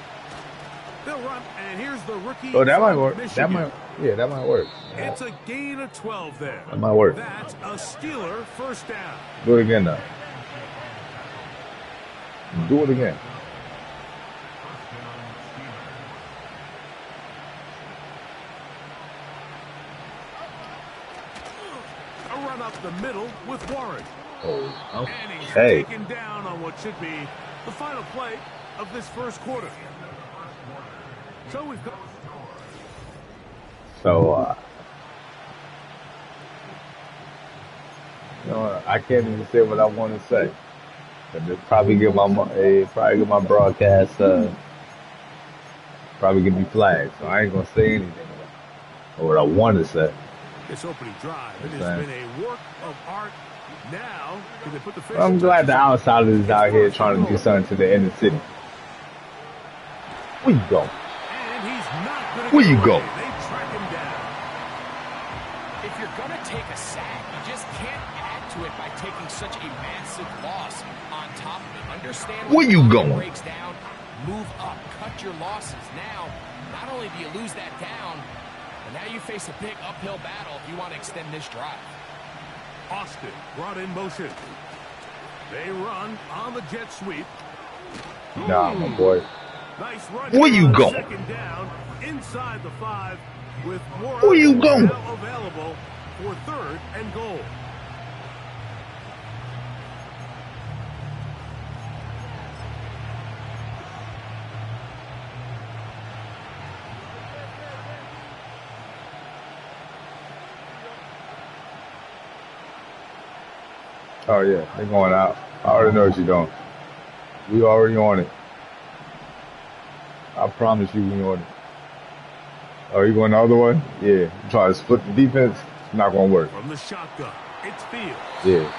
They'll run, and here's the rookie. Oh, that might from work. Michigan. That might work. It's a gain of 12 there. That might work. That's a Steeler 1st down. Do it again now. Do it again. A run up the middle with Warren. Oh, And he's okay. taken down on what should be the final play of this 1st quarter. So we've got... So, you know, I can't even say what I want to say. But this probably get my broadcast, probably get me flagged. So I ain't gonna say anything about what I want to say. This opening drive, it has been a work of art. Now, can they put the I'm glad the outsiders is out here trying to do something to the inner city. Where you go? And he's not gonna Where get you away. go? They track him down. If you're going to take a sack, you just can't add to it by taking such a massive loss on top of it. Understand Where you when it going? breaks down, move up, cut your losses. Now, not only do you lose that down, but now you face a big uphill battle if you want to extend this drive. Austin brought in motion. They run on the jet sweep. Nah, my boy. Nice run. Where you going? Second down, inside the 5, with more Where you going? now available for 3rd and goal. Oh, yeah. They're going out. I already know what you're doing. We already on it. I promise you we on it. Oh, you going the other way? Yeah. You try to split the defense? It's not going to work. From the shotgun, it's Fields. Yeah.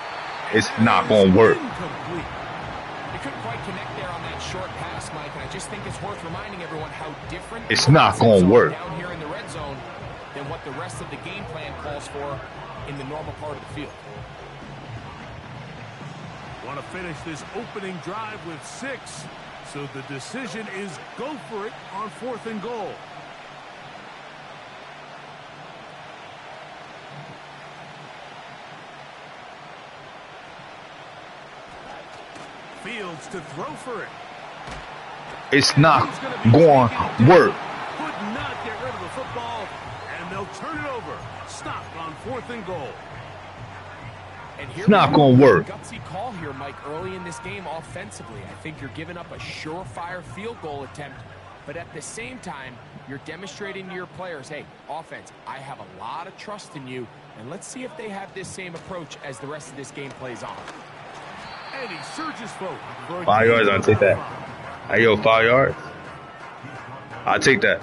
It's not going to work. Incomplete. They couldn't quite connect there on that short pass, Mike, and I just think it's worth reminding everyone how different It's not going to work. down here in the red zone than what the rest of the game plan calls for in the normal part of the field. Want to finish this opening drive with 6, so the decision is go for it on 4th and goal. Fields to throw for it. It's not going to work. Could not get rid of the football, and they'll turn it over. Stop on 4th and goal. And here It's not going to work. Gutsy call here, Mike, early in this game offensively. I think you're giving up a surefire field goal attempt, but at the same time, you're demonstrating to your players, hey, offense, I have a lot of trust in you, and let's see if they have this same approach as the rest of this game plays on. And he surges forward. 5 yards, I'll take that. Hey, yo, 5 yards. I'll take that.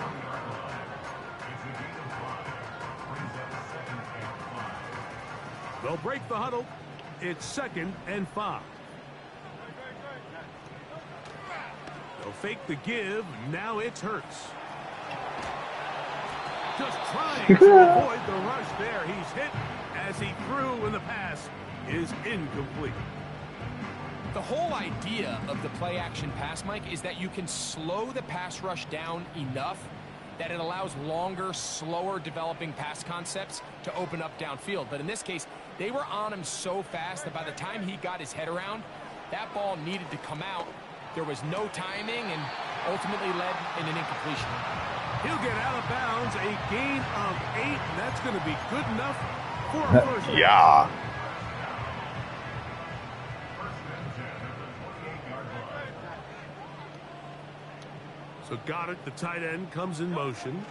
They'll break the huddle. It's 2nd and 5. They'll fake the give. Now it's Hurts. Just trying to avoid the rush there. He's hit as he threw, and the pass is incomplete. The whole idea of the play-action pass, Mike, is that you can slow the pass rush down enough that it allows longer, slower developing pass concepts to open up downfield. But in this case, they were on him so fast that by the time he got his head around, that ball needed to come out. There was no timing and ultimately led in an incompletion. He'll get out of bounds, a gain of 8, and that's going to be good enough for a first down. Yeah. So got it. The tight end comes in motion.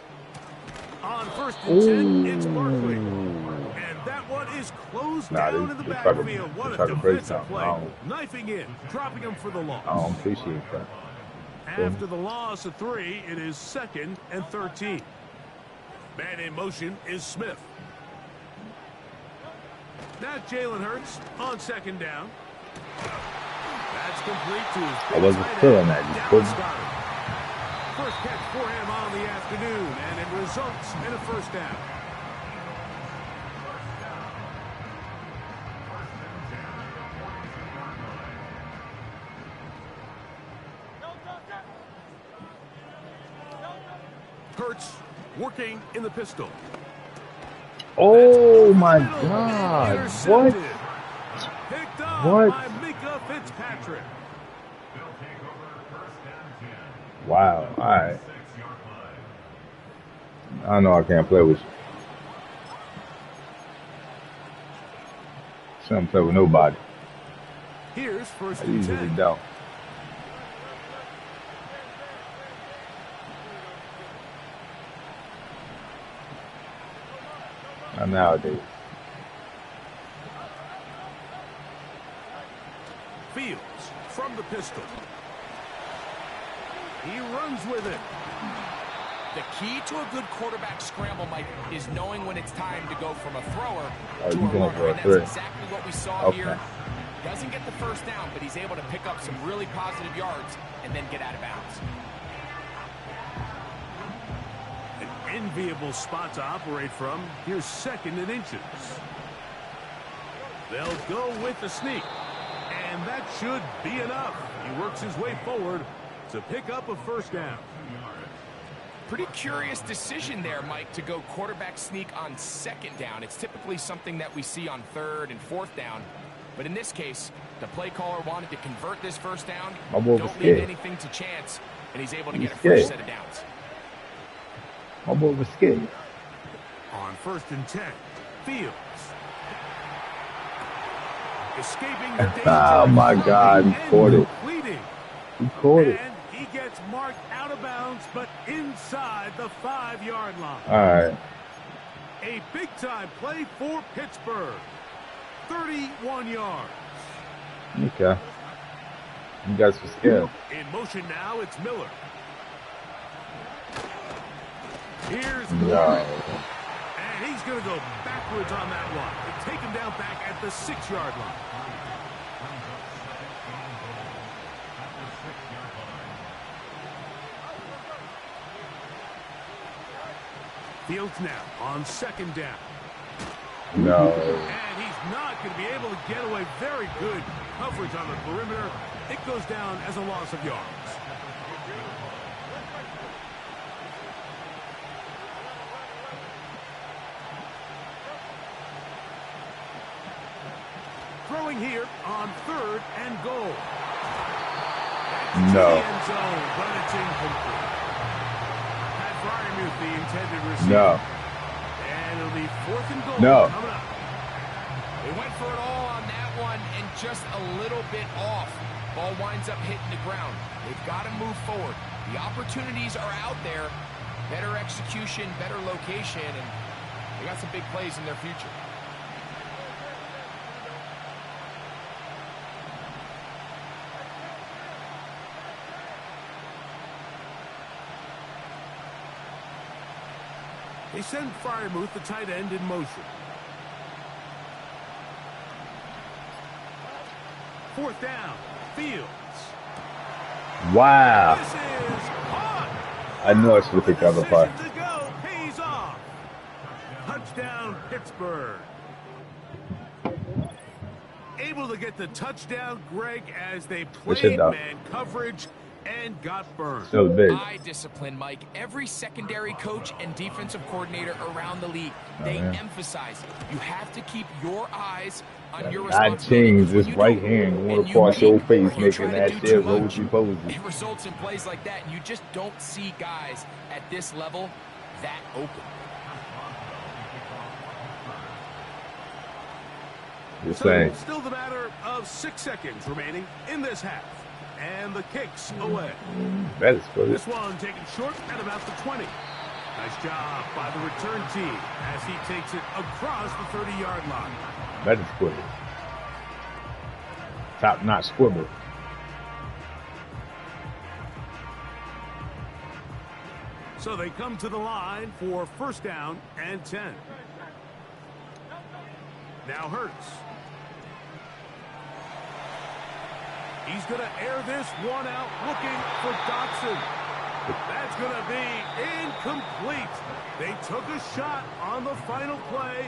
On 1st and 10, it's Barkley. And that one is closed down in the backfield. What a defensive play. Knifing in, dropping him for the loss. I don't appreciate that. After the loss of 3, it is 2nd and 13. Man in motion is Smith. Now Jalen Hurts on 2nd down. That's complete to his I wasn't feeling that. You couldn't. First catch for him on the afternoon, and it results in a first down. Hurts working in the pistol. Oh my God! What? Picked up What? by Mika Fitzpatrick. Wow! All right. I know I can't play with you. Shouldn't play with nobody. Here's 1st I and usually 10. don't. Not nowadays. Fields from the pistol. He runs with it. The key to a good quarterback scramble, Mike, is knowing when it's time to go from a thrower Oh, to you a going runner. for a And three. that's exactly what we saw Okay. here. Doesn't get the first down, but he's able to pick up some really positive yards and then get out of bounds. An enviable spot to operate from. Here's 2nd and inches. They'll go with the sneak. And that should be enough. He works his way forward to pick up a first down. Pretty curious decision there, Mike, to go quarterback sneak on second down. It's typically something that we see on third and fourth down. But in this case, the play caller wanted to convert this first down. Don't leave anything to chance, and he's able to get a fresh set of downs. My boy was scared. On 1st and 10, Fields. Escaping the danger. Oh my God, he caught it. He caught it. And he gets marked out of bounds, but inside the 5-yard line. All right. A big-time play for Pittsburgh. 31 yards. Okay. You guys were scared. In motion now, it's Miller. Here's No. and he's going to go backwards on that one. They take him down back at the 6-yard line. Fields now on 2nd down. No. And he's not going to be able to get away. Very good coverage on the perimeter. It goes down as a loss of yards. Throwing here on 3rd and goal. No. End zone, but it's incomplete. Pat Fryermuth, the intended receiver. No. And it'll be 4th and goal. No. Coming up. They went for it all on that one and just a little bit off. Ball winds up hitting the ground. They've got to move forward. The opportunities are out there. Better execution, better location, and they got some big plays in their future. They send Fryermuth, the tight end, in motion. 4th down, Fields. Wow. This is caught. I knew I should have picked the other part. Decision to go, pays off. Touchdown, Pittsburgh. Able to get the touchdown, Greg, as they played man coverage and got burned. So big. Eye discipline, Mike. Every secondary coach and defensive coordinator around the league, they emphasize you have to keep your eyes on your responsibility. Not change this right hand going across your face, making that shit rosy-posy. It results in plays like that, and you just don't see guys at this level that open. So still the matter of 6 seconds remaining in this half. And the kick's away. That is good. This one taken short at about the 20. Nice job by the return team as he takes it across the 30-yard line. That is good. Top-notch squibble. So they come to the line for 1st down and 10. Now Hurts. He's going to air this one out, looking for Dotson. That's going to be incomplete. They took a shot on the final play.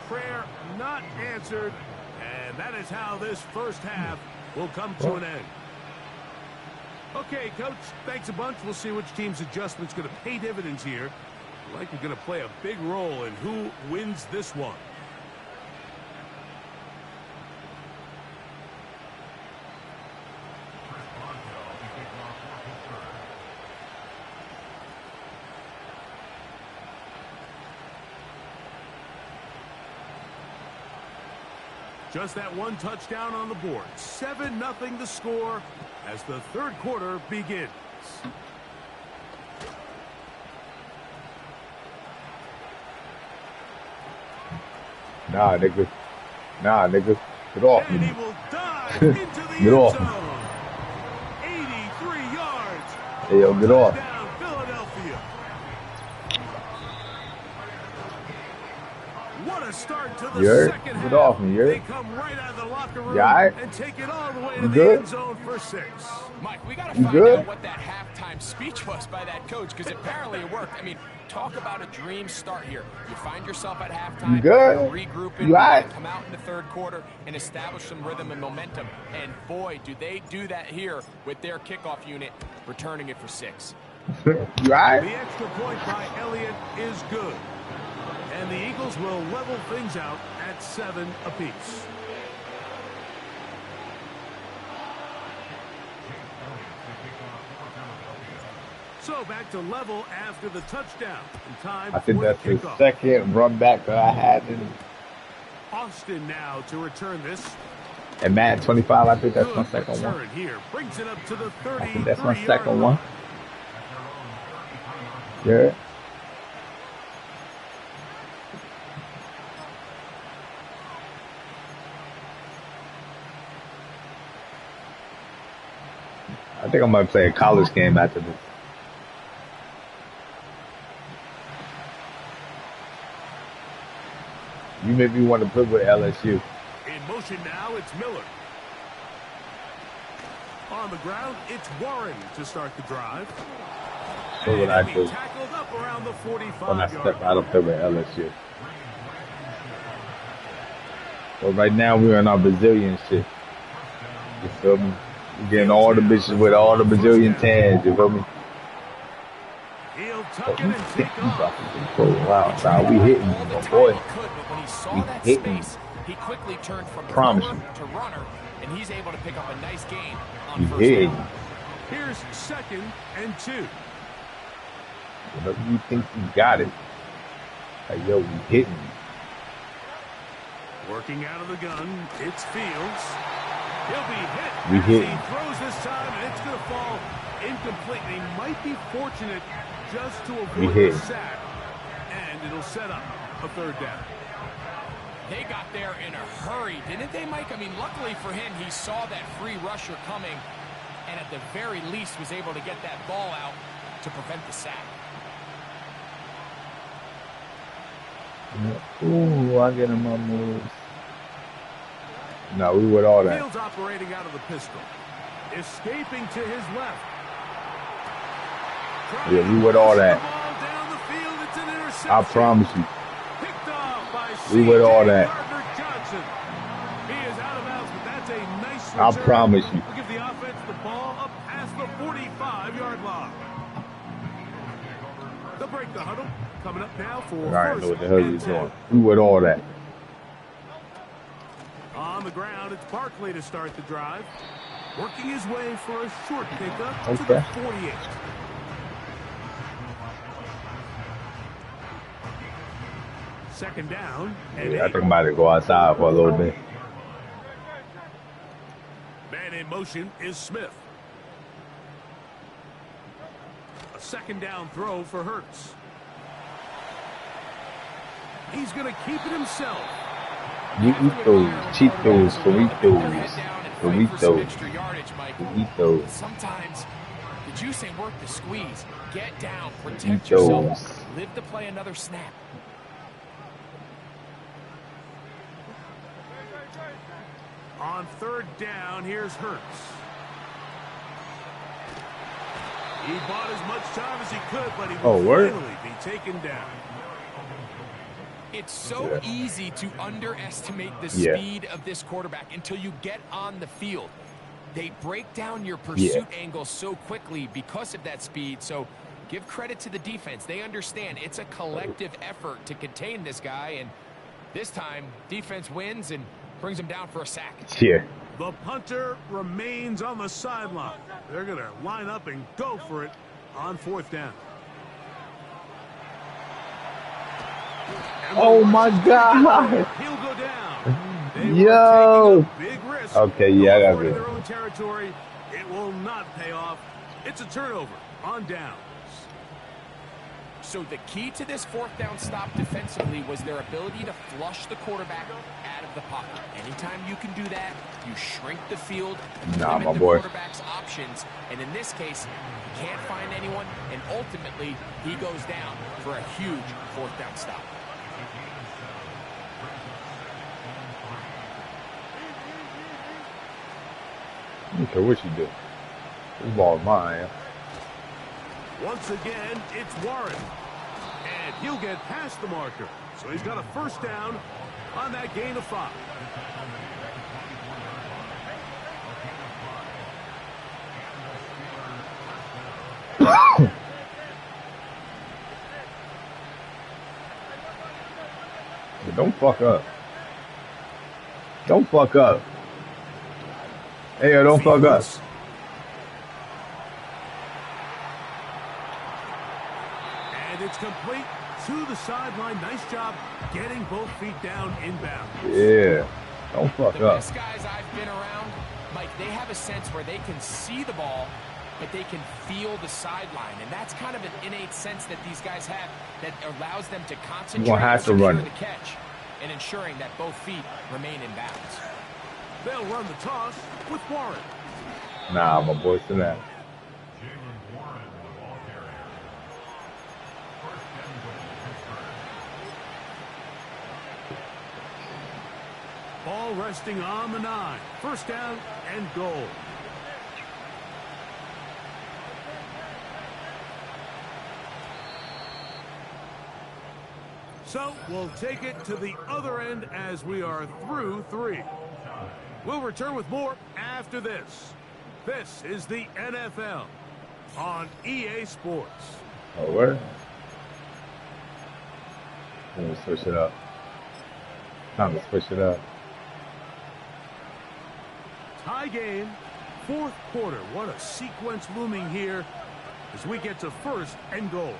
Prayer not answered. And that is how this first half will come to an end. Okay, Coach, thanks a bunch. We'll see which team's adjustment's going to pay dividends here. Likely going to play a big role in who wins this one. Just that one touchdown on the board. 7-0 the score as the 3rd quarter begins. Nah, nigga. Nah, nigga. Get off And me. he will dive into the Get off. end zone. 83 yards. Hey, yo, get off. Touchdown, Philadelphia. What a start into the second half. Off me, they come right out of the locker room and take it all the way to the end zone for 6. Mike, we got to find out what that halftime speech was by that coach, because apparently it worked. I mean, talk about a dream start here. You find yourself at halftime, regrouping, come out in the third quarter, and establish some rhythm and momentum. And boy, do they do that here with their kickoff unit, returning it for 6. The extra point by Elliott is good. And the Eagles will level things out at 7 apiece. So back to level after the touchdown. I think that's the second run back that I had. Austin now to return this. And Madden 25, I think that's my second one. Here brings it up to the 30. I think that's my second one. Yeah. I think I'm going to play a college game after this. You made me want to play with LSU. In motion now, it's Miller. On the ground, it's Warren to start the drive. So what I do tackled up around the 45 when I step out of play with LSU. But right now we're in our Brazilian shit. You feel me? We're getting all the bitches with all the Brazilian tans, you feel me? He'll tuck it and take off. Wow, so we hitting, my boy. We hitting. He quickly turned from promise to runner, and he's able to pick up a nice gain on you first hitting. down. Here's 2nd and 2. Whatever you think you got it. Like, yo, we hitting. Working out of the gun, it's Fields. He'll be hit. We hitting. He throws this time, and it's going to fall incomplete. He might be fortunate just to avoid the sack, and it'll set up a 3rd down. They got there in a hurry, didn't they, Mike? I mean, luckily for him, he saw that free rusher coming, and at the very least was able to get that ball out to prevent the sack. Ooh, I get in my moves. No, we with all that. Fields operating out of the pistol. Escaping to his left. Yeah, we with all that. I promise you. We with all that. He is out of bounds, but that's a nice return. I promise you. We'll give the offense the ball up past the 45-yard line. They'll break the huddle. Coming up now for I don't know what the hell you're doing. We with all that. On the ground, it's Barkley to start the drive. Working his way for a short pickup to the 48. Second down. Yeah, I think I'm about to go outside for a little bit. Man in motion is Smith. A 2nd down throw for Hurts. He's going to keep it himself. You eat those Cheetos, Doritos, Doritos. Sometimes the juice ain't worth the squeeze. Get down, protect yourself, live to play another snap. On 3rd down, here's Hurts. He bought as much time as he could, but he will finally be taken down. It's so easy to underestimate the speed of this quarterback until you get on the field. They break down your pursuit angle so quickly because of that speed. So give credit to the defense. They understand it's a collective effort to contain this guy. And this time, defense wins and brings him down for a sack. Yeah. The punter remains on the sideline. They're going to line up and go for it on 4th down. Oh my God! He'll go down. Yo! Big risk. Okay, yeah, I got it. Their own territory. It will not pay off. It's a turnover on downs. So the key to this 4th down stop defensively was their ability to flush the quarterback out of the pocket. Anytime you can do that, you shrink the field and limit the quarterback's options. And in this case, he can't find anyone, and ultimately, he goes down for a huge 4th down stop. I don't care what you do. This ball is mine. Once again, it's Warren. And he'll get past the marker. So he's got a first down on that gain of 5. Don't fuck up. Don't fuck up. Hey, don't fuck up. And it's complete to the sideline. Nice job getting both feet down inbound. Yeah. Don't fuck up. The best guys I've been around, Mike, they have a sense where they can see the ball, but they can feel the sideline. And that's kind of an innate sense that these guys have that allows them to concentrate on securing the catch and ensuring that both feet remain in bounds. They'll run the toss with Warren. Nah, my boy's in that. Ball resting on the 9. First down and goal. So we'll take it to the other end as we are through 3. We'll return with more after this. This is the NFL on EA Sports. Oh, where? Let me switch it up. Time to switch it up. Tie game, 4th quarter. What a sequence looming here as we get to first and goal.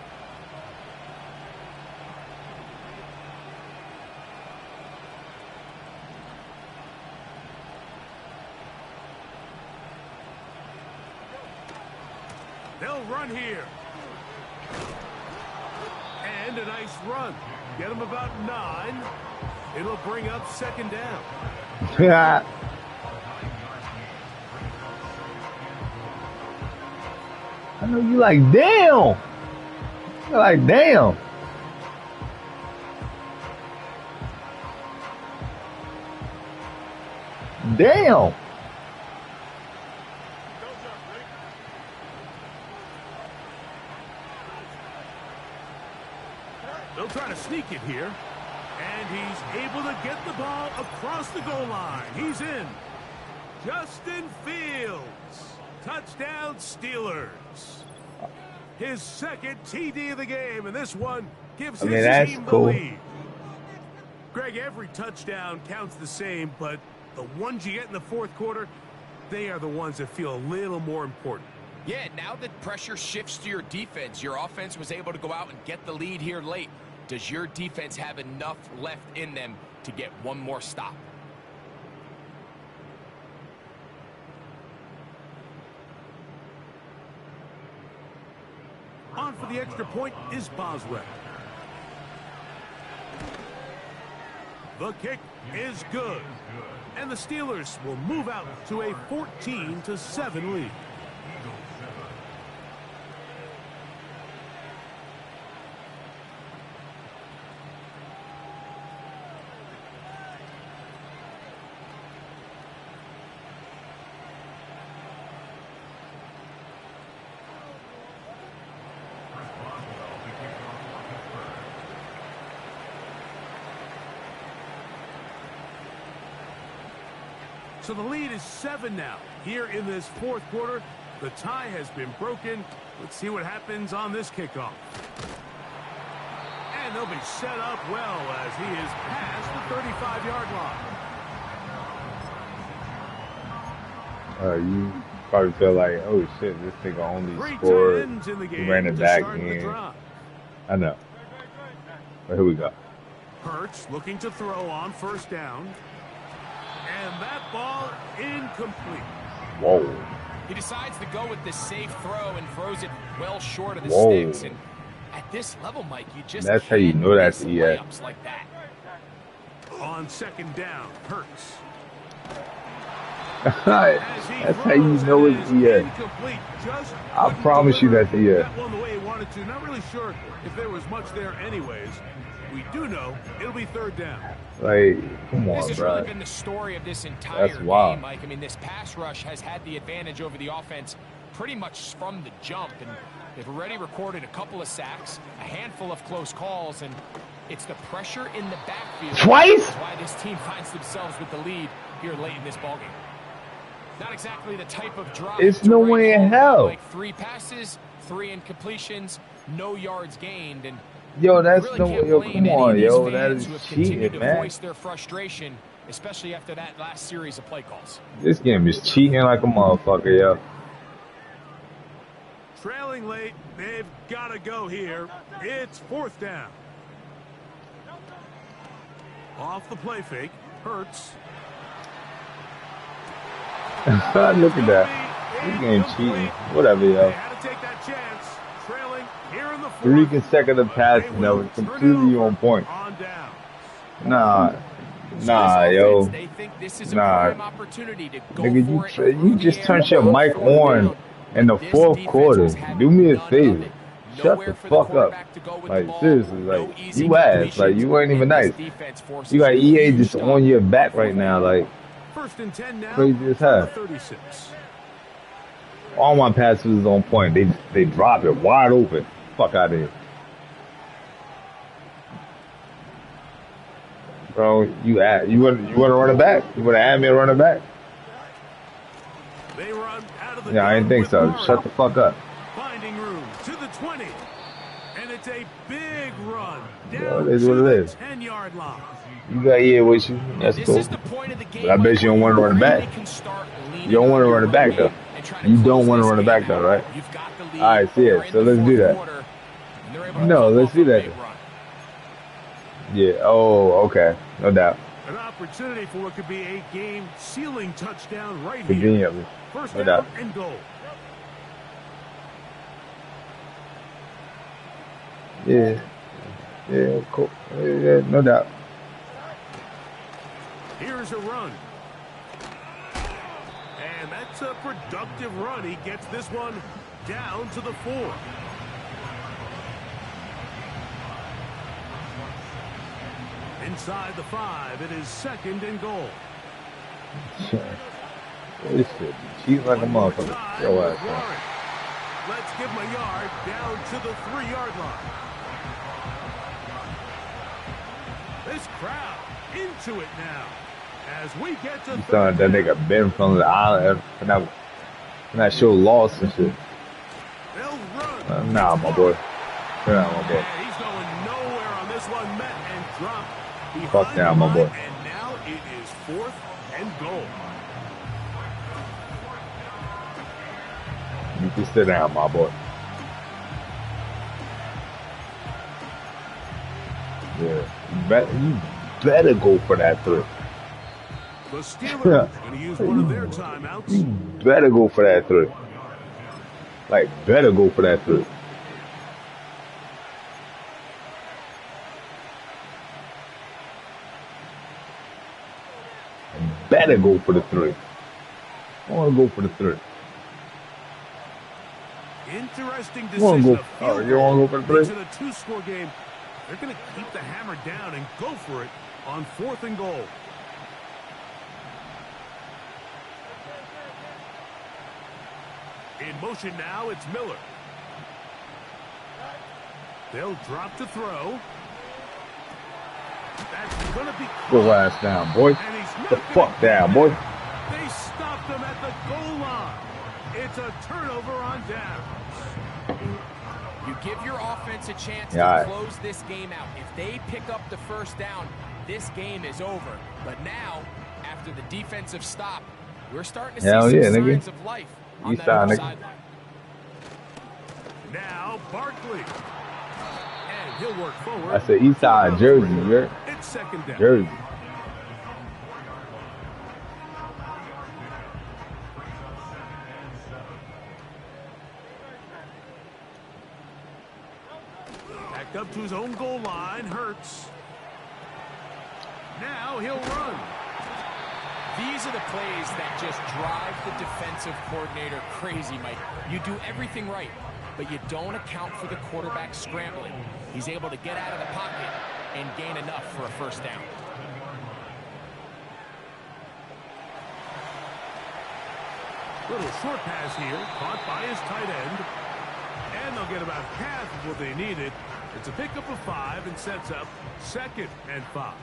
They'll run here. And a nice run. Get them about 9. It'll bring up second down. Yeah. I know you like, damn. You're like, damn. Damn. They'll try to sneak it here. And he's able to get the ball across the goal line. He's in. Justin Fields. Touchdown Steelers. His second TD of the game, and this one gives his team the lead. Greg, every touchdown counts the same, but the ones you get in the 4th quarter, they are the ones that feel a little more important. Yeah, now that pressure shifts to your defense, your offense was able to go out and get the lead here late. Does your defense have enough left in them to get one more stop? On for the extra point is Boswell. The kick is good. And the Steelers will move out to a 14-7 lead. So the lead is 7 now. Here in this 4th quarter, the tie has been broken. Let's see what happens on this kickoff. And they'll be set up well as he is past the 35-yard line. You probably feel like, oh shit, this nigga only scored. He ran it back in. I know. But here we go. Hurts looking to throw on first down. And that ball incomplete. Whoa. He decides to go with the safe throw and throws it well short of the sticks. And at this level, Mike, you just that's how you know that's layups like that. On second down, Hurts. That's how you know it's EA. I promise you that's EA. That one the way he wanted to. Not really sure if there was much there anyways. We do know it'll be third down. Like, come on, This has bro. really been the story of this entire That's wild. game, Mike. I mean, this pass rush has had the advantage over the offense pretty much from the jump, and they've already recorded a couple of sacks, a handful of close calls, and it's the pressure in the backfield. Twice? That's why this team finds themselves with the lead here late in this ballgame. Not exactly the type of drive. It's no way in hell. Like 3 passes, 3 incompletions, no yards gained, and Yo, that's really no. can't Yo, blame come any of on, these yo. fans That is who have continued cheating, to man. voice their frustration, especially after that last series of play calls. This game is cheating like a motherfucker, yo. Trailing late, they've got to go here. It's fourth down. Off the play fake, Hurts. Look at that. This game cheating. Whatever, yo. They had to take that chance. Trailing here in the fourth. 3 consecutive passes that was completely on point. On down. Nah, yo. They think this is a Nah. prime opportunity to go Nigga, for it you just turned your mic on in the fourth quarter. Do me a favor. Shut the fuck up. Like, seriously, like, you ass. Like, you ain't even nice. You got EA just on your back right now. Like, First and 10 now. crazy as hell. 36. All my passes is on point. They drop it wide open. Fuck out of here. Bro, you want to run it back? You want to add me a running back? They run out of the Yeah, I didn't think so. Shut the fuck up. Finding room to the 20. And it's a big run down Yo, it is what it is. 10-yard line. You got EA with you. That's This cool. is the point of the game. But I bet you don't want to run it back. You don't want to run it back, though. You don't want to run it back, though, right? All right, see it. So let's do that. No, let's do that. Yeah. Oh, okay. No doubt. An opportunity for what could be a game-sealing touchdown right here. Conveniently. First No down doubt. and goal. Yeah. Yeah, cool. Yeah, no doubt. Here's a run. And that's a productive run. He gets this one down to the 4. Inside the 5, it is second and goal. This shit. Cheat like a motherfucker. Yo, ass, man. Let's give him a yard down to the 3-yard line. This crowd into it now. As we get to You thought that nigga Ben from the island and that show lost and shit. they'll run. Nah, my boy. Yeah, my boy. And he's going nowhere on this one. Met and dropped behind Fuck down, the my boy. line, and now it is 4th and goal. You can sit down, my boy. Yeah. You better go for that 3. The Steelers going to use one of their timeouts. You better go for that 3. Like, better go for that 3. Better go for the 3. I want to go for the 3. Interesting You want decision. to go? Oh, you want to go for the Makes 3? it a 2-score game. They're going to keep the hammer down and go for it on 4th and goal. In motion now, it's Miller. They'll drop to throw. That's going to be Go ass down, boy. And he's not The gonna fuck down, boy. They stopped him at the goal line. It's a turnover on downs. You give your offense a chance Yeah. to close this game out. If they pick up the first down, this game is over. But now, after the defensive stop, we're starting to Hell see yeah, some nigga. signs of life on You that sound other nigga. sideline. Now Barkley. And he'll work forward. That's the east side jersey, you heard? It's second down. Jersey. Backed up to his own goal line. Hurts. Now he'll run. These are the plays that just drive the defensive coordinator crazy, Mike. You do everything right, but you don't account for the quarterback scrambling. He's able to get out of the pocket and gain enough for a first down. Little short pass here, caught by his tight end. And they'll get about half of what they needed. It's a pickup of 5 and sets up 2nd and 5.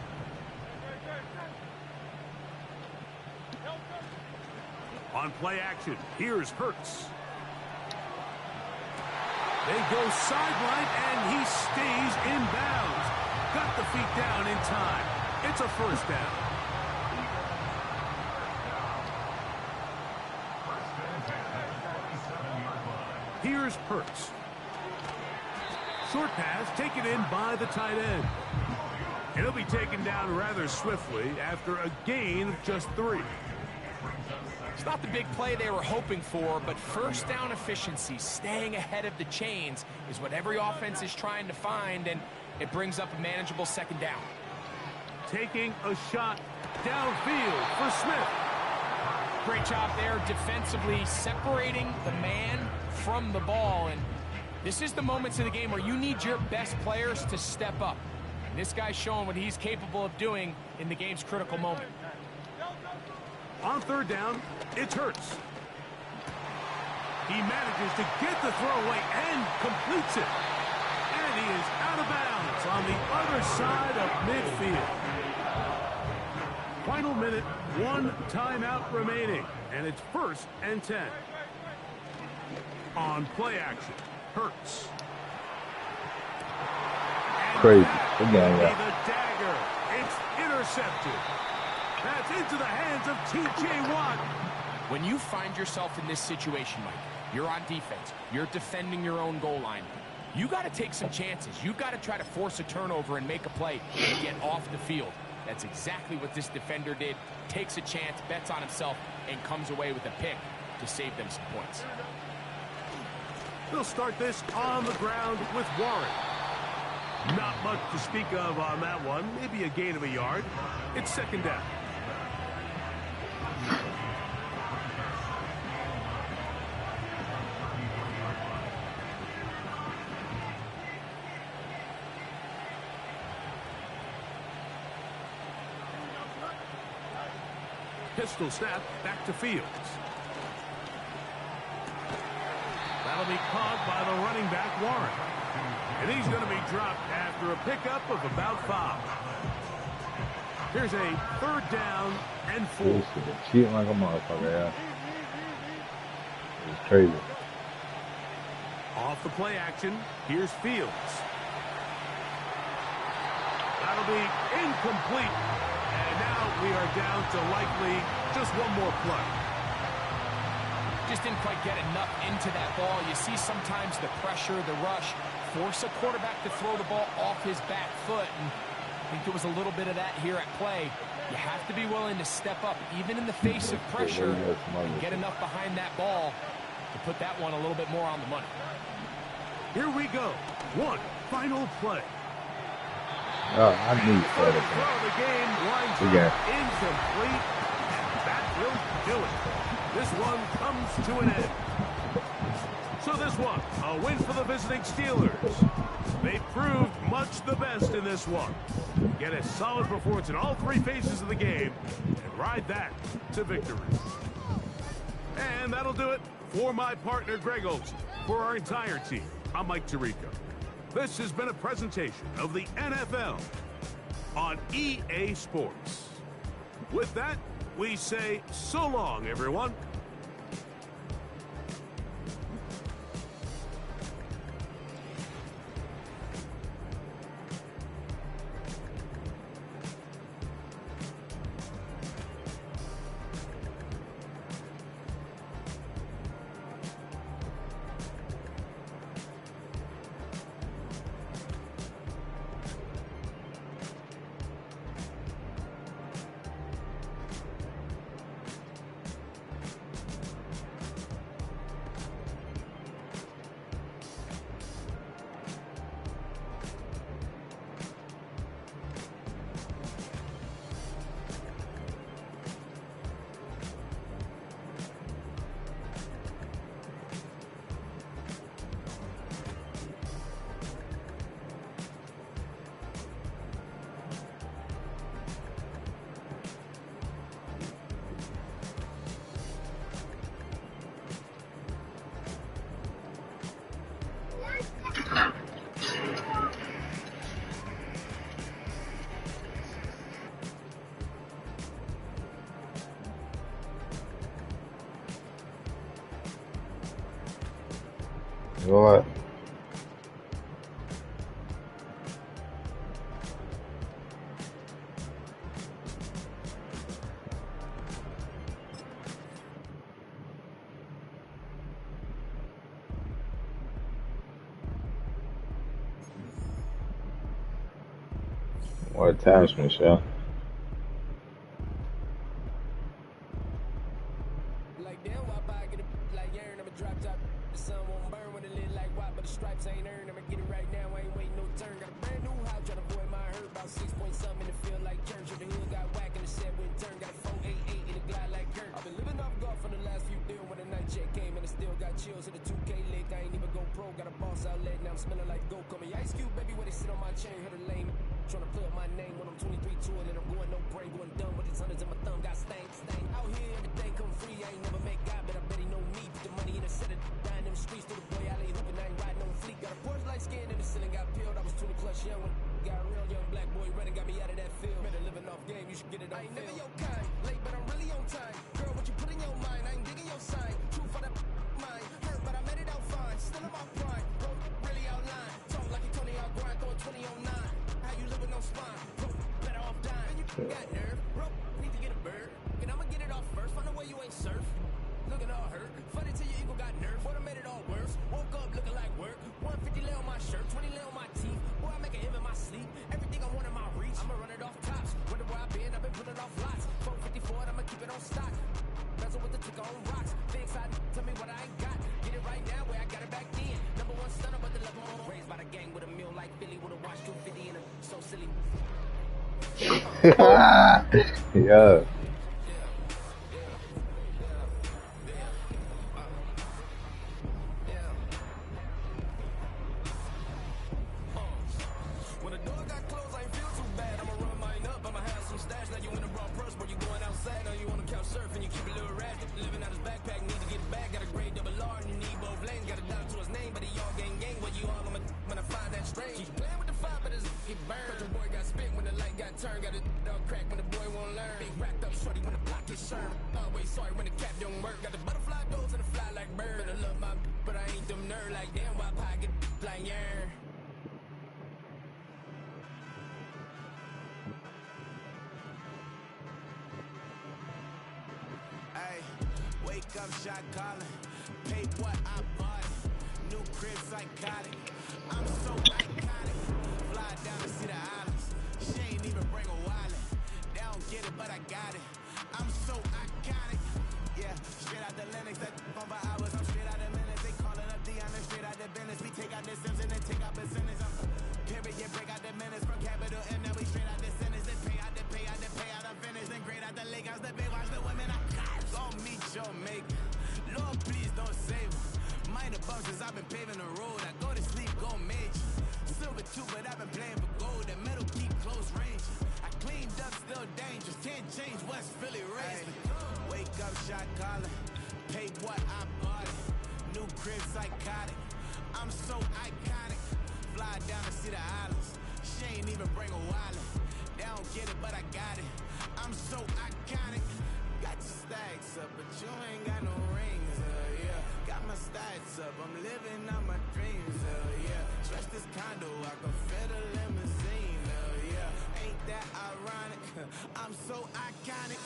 On play action, here's Hurts. They go sideline, and he stays in bounds. Got the feet down in time. It's a first down. Here's Hurts. Short pass taken in by the tight end. And he'll be taken down rather swiftly after a gain of just 3. It's not the big play they were hoping for, but first down efficiency, staying ahead of the chains, is what every offense is trying to find, and it brings up a manageable 2nd down. Taking a shot downfield for Smith. Great job there defensively, separating the man from the ball, and this is the moments of the game where you need your best players to step up. And this guy's showing what he's capable of doing in the game's critical moment. On 3rd down, it's Hurts. He manages to get the throw away and completes it. And he is out of bounds on the other side of midfield. Final minute, 1 timeout remaining, and it's 1st and 10. On play action, Hurts. Crazy. And the dagger. It's intercepted. That's into the hands of T.J. Watt. When you find yourself in this situation, Mike, you're on defense. You're defending your own goal line. You got to take some chances. You've got to try to force a turnover and make a play and get off the field. That's exactly what this defender did. Takes a chance, bets on himself, and comes away with a pick to save them some points. They'll start this on the ground with Warren. Not much to speak of on that one. Maybe a gain of a yard. It's 2nd down. Pistol snap back to Fields. That'll be caught by the running back, Warren. And he's going to be dropped after a pickup of about 5. Here's a 3rd down and 4. Cheating like a motherfucker, yeah. It's crazy. Off the play action, here's Fields. That'll be incomplete. And now we are down to likely just one more play. Just didn't quite get enough into that ball. You see sometimes the pressure, the rush, force a quarterback to throw the ball off his back foot. And I think there was a little bit of that here at play. You have to be willing to step up, even in the face of pressure, and get enough behind that ball to put that one a little bit more on the money. Here we go. One final play. Oh, I need to throw the game winds up incomplete. That will do it. This one comes to an end. So this one, a win for the visiting Steelers. They proved much the best in this one. Get a solid performance in all 3 phases of the game and ride that to victory. And that'll do it for my partner, Greg Olson. For our entire team, I'm Mike Tirico. This has been a presentation of the NFL on EA Sports. With that, we say so long, everyone. What? What attachment, Michelle? Like damn, why I get it like yarn? I'ma drop top. The sun won't burn when it lit like why, but the stripes ain't earned. I'ma get it right now. I ain't waiting no turn. Got a brand new house, trying to avoid my hurt. About 6 point something in the field like church. The hood got whack and the set went turn. Got a 488 in a glide like Kurt. I've been living off golf for the last few deals. When the night check came and I still got chills. Hit the 2K lick, I ain't even go pro. Got a boss outlet, now I'm smelling like go. Call me Ice Cube, baby, where they sit on my chain. Heard a lame. Trying to play up my name when I'm 23 touring and I'm going no brain, going dumb with these hundreds in my thumb. Got stank. Out here, everything come free. I ain't never met God, but I bet he know me. Put the money in a set of dying them streets. Through the boy, I lay hooping, I ain't riding on fleek. Got a Porsche light skin in the ceiling, got peeled. I was 20 plus young when got real young black boy running, got me out of that field. Better living off game, you should get it on. I ain't never your kind, late but I'm really on time. Girl, what you put in your mind, I ain't digging your sign. True for that mind, hurt but I made it out fine. Still in my prime, bro, really outline. Talk like you Tony out grind, throwing 20 on 9. How you live with no spine, bro, better off dying. And you got nerve, bro, need to get a bird. And I'ma get it off first, find a way you ain't surf. Looking all hurt, funny till your ego got nerve. Boy, I made it all worse, woke up looking like work. 150 lay on my shirt, 20 lay on my teeth. Boy, I make an M in my sleep, everything I want in my reach. I'ma run it off tops, wonder where I've been pulling off lots. 454, I'ma keep it on stock. Bezel with the ticker on rocks. Big side, tell me what I ain't got. Get it right now where I got it back then. Number one stunner, but the level on. Raised by the gang with a meal like Philly with a watch 250 and a so silly. Yeah. When the door got closed, I ain't feel too bad. I'ma run mine up, I'ma have some stash. Now you in a broad purse, but you going outside. Now you on the couch surfing, you keep a little ratchet. Living out his backpack, need to get it back. Got a grade double R and you need both lanes. Got a dollar to his name, but he all gang. What you all on my when I find that strange. He's playing with the fire, but his get burned. But your boy got spit when the light got turned. Got a dog crack when the boy won't learn. Big racked up shorty when the block gets shurned. Always sorry when the cap don't work. Got the butterfly doors and the fly like bird. Better love my but I ain't them nerd like damn. Why pocket like yarn? Ay, wake up, shot calling. Pay what I bought. New crib psychotic. I'm so iconic. Fly down to see the islands. She ain't even bring a wallet. They don't get it, but I got it. I'm so iconic. Yeah, straight out the Lennox. That phone for hours. I'm straight out the minutes. They calling up Dion and straight out the business. We take out the Sims and then take out percentage. I'm period, break out the minutes from capital and then we straight out the sentence. They pay out the pay out the pay out the finish. Then grade out the Lakers. The big watch the women. I gon' meet your mate. Lord, please don't save me. Minor bumps as I've been paving the road. I go to sleep, go major. Silver too, but I've been playing for gold. The metal keep close range. I cleaned up, still dangerous. Can't change West Philly raised me. Wake up, shot calling. Pay what I bought it. New crib psychotic. I'm so iconic. Fly down to see the islands. She ain't even bring a wallet. They don't get it, but I got it. I'm so iconic. Got your stacks up, but you ain't got no rings, yeah. Got my stats up, I'm living out my dreams, yeah. Trust this condo, I can fit a limousine, yeah. Ain't that ironic? I'm so iconic.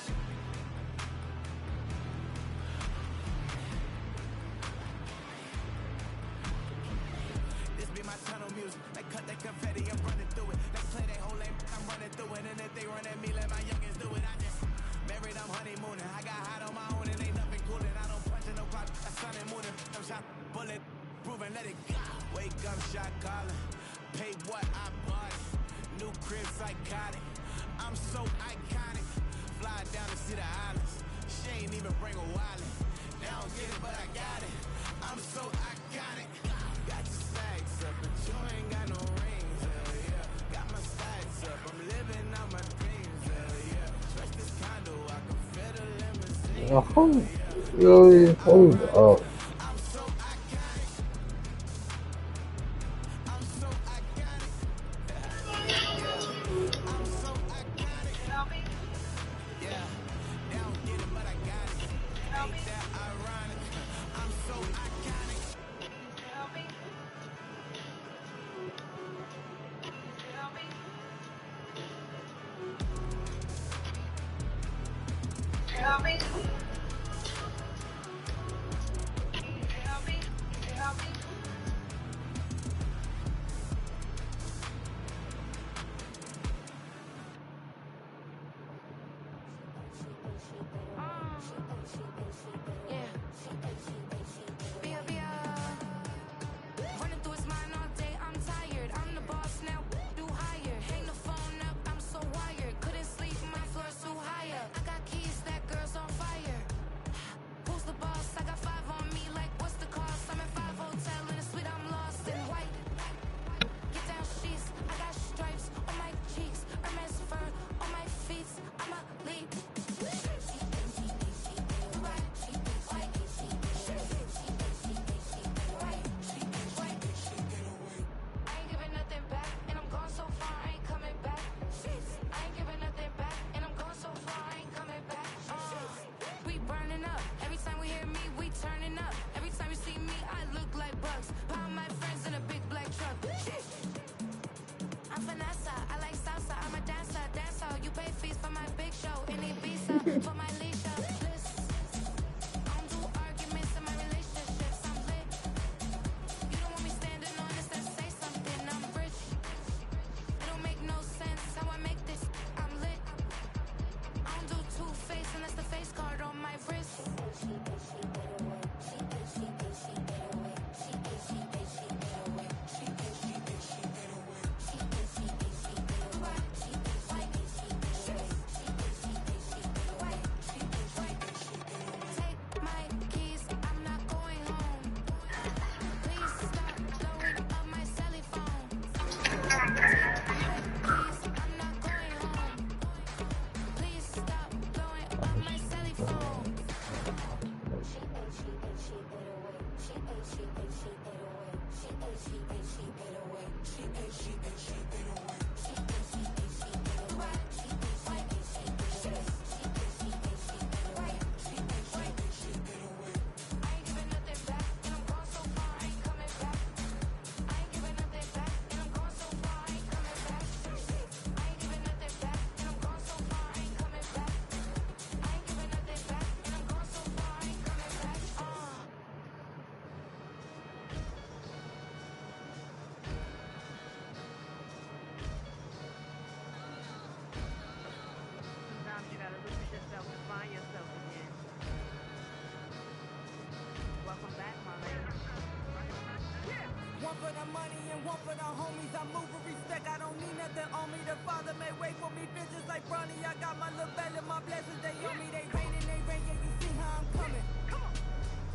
This be my tunnel music. They cut that confetti, I'm running through it. They play that whole lane, I'm running through it. And if they run at me, let my youngins do it. I just married, I'm honeymooning. I got hot on my own and ain't nothing coolin'. I don't punch in no clock, I sun and moonin'. I'm shot, bullet, proven, let it go. Wake up, shot calling. Pay what I bought it. New crib psychotic. I'm so iconic. Fly down to see the islands. She ain't even bring a wallet. They don't get it, but I got it. I'm so iconic. Got your stacks up, but you ain't got no rings, yeah. Got my stacks up, I'm living out my dreams, yeah. Trust this condo, I can fit a limousine. Yo, hold up. I'm so iconic. I'm so iconic. I'm so iconic. Yeah, they don't get it, but I got it. Ain't that ironic? I'm so iconic. feast for my big show. Any visa for my Lisa. I don't do arguments in my relationships. I'm lit. You don't want me standing on this, then say something. I'm rich. It don't make no sense how I make this. I'm lit. I don't do two-face unless the face card on my wrist. Take my keys, I'm not going home. Please stop blowing up my celly phone. Take my keys, I'm not going home. Please stop blowing up my celly phone. I ain't giving nothing back, and I'm gone so far, I ain't coming back. I ain't giving nothing back, and I'm gone so far, I ain't coming back. I ain't giving nothing back, and I'm gone so far, I ain't coming back. I ain't giving nothing back, and I'm gone so far, I ain't coming back. Sometimes you gotta look at yourself to find yourself again. Welcome back, my lady. One for the money and one for the homies. I move with respect, I don't need nothing on me. The father may wait for me, bitches like Bronny. I got my little belly, my blessings, they on me. They rain and they rain, yeah, you see how I'm coming.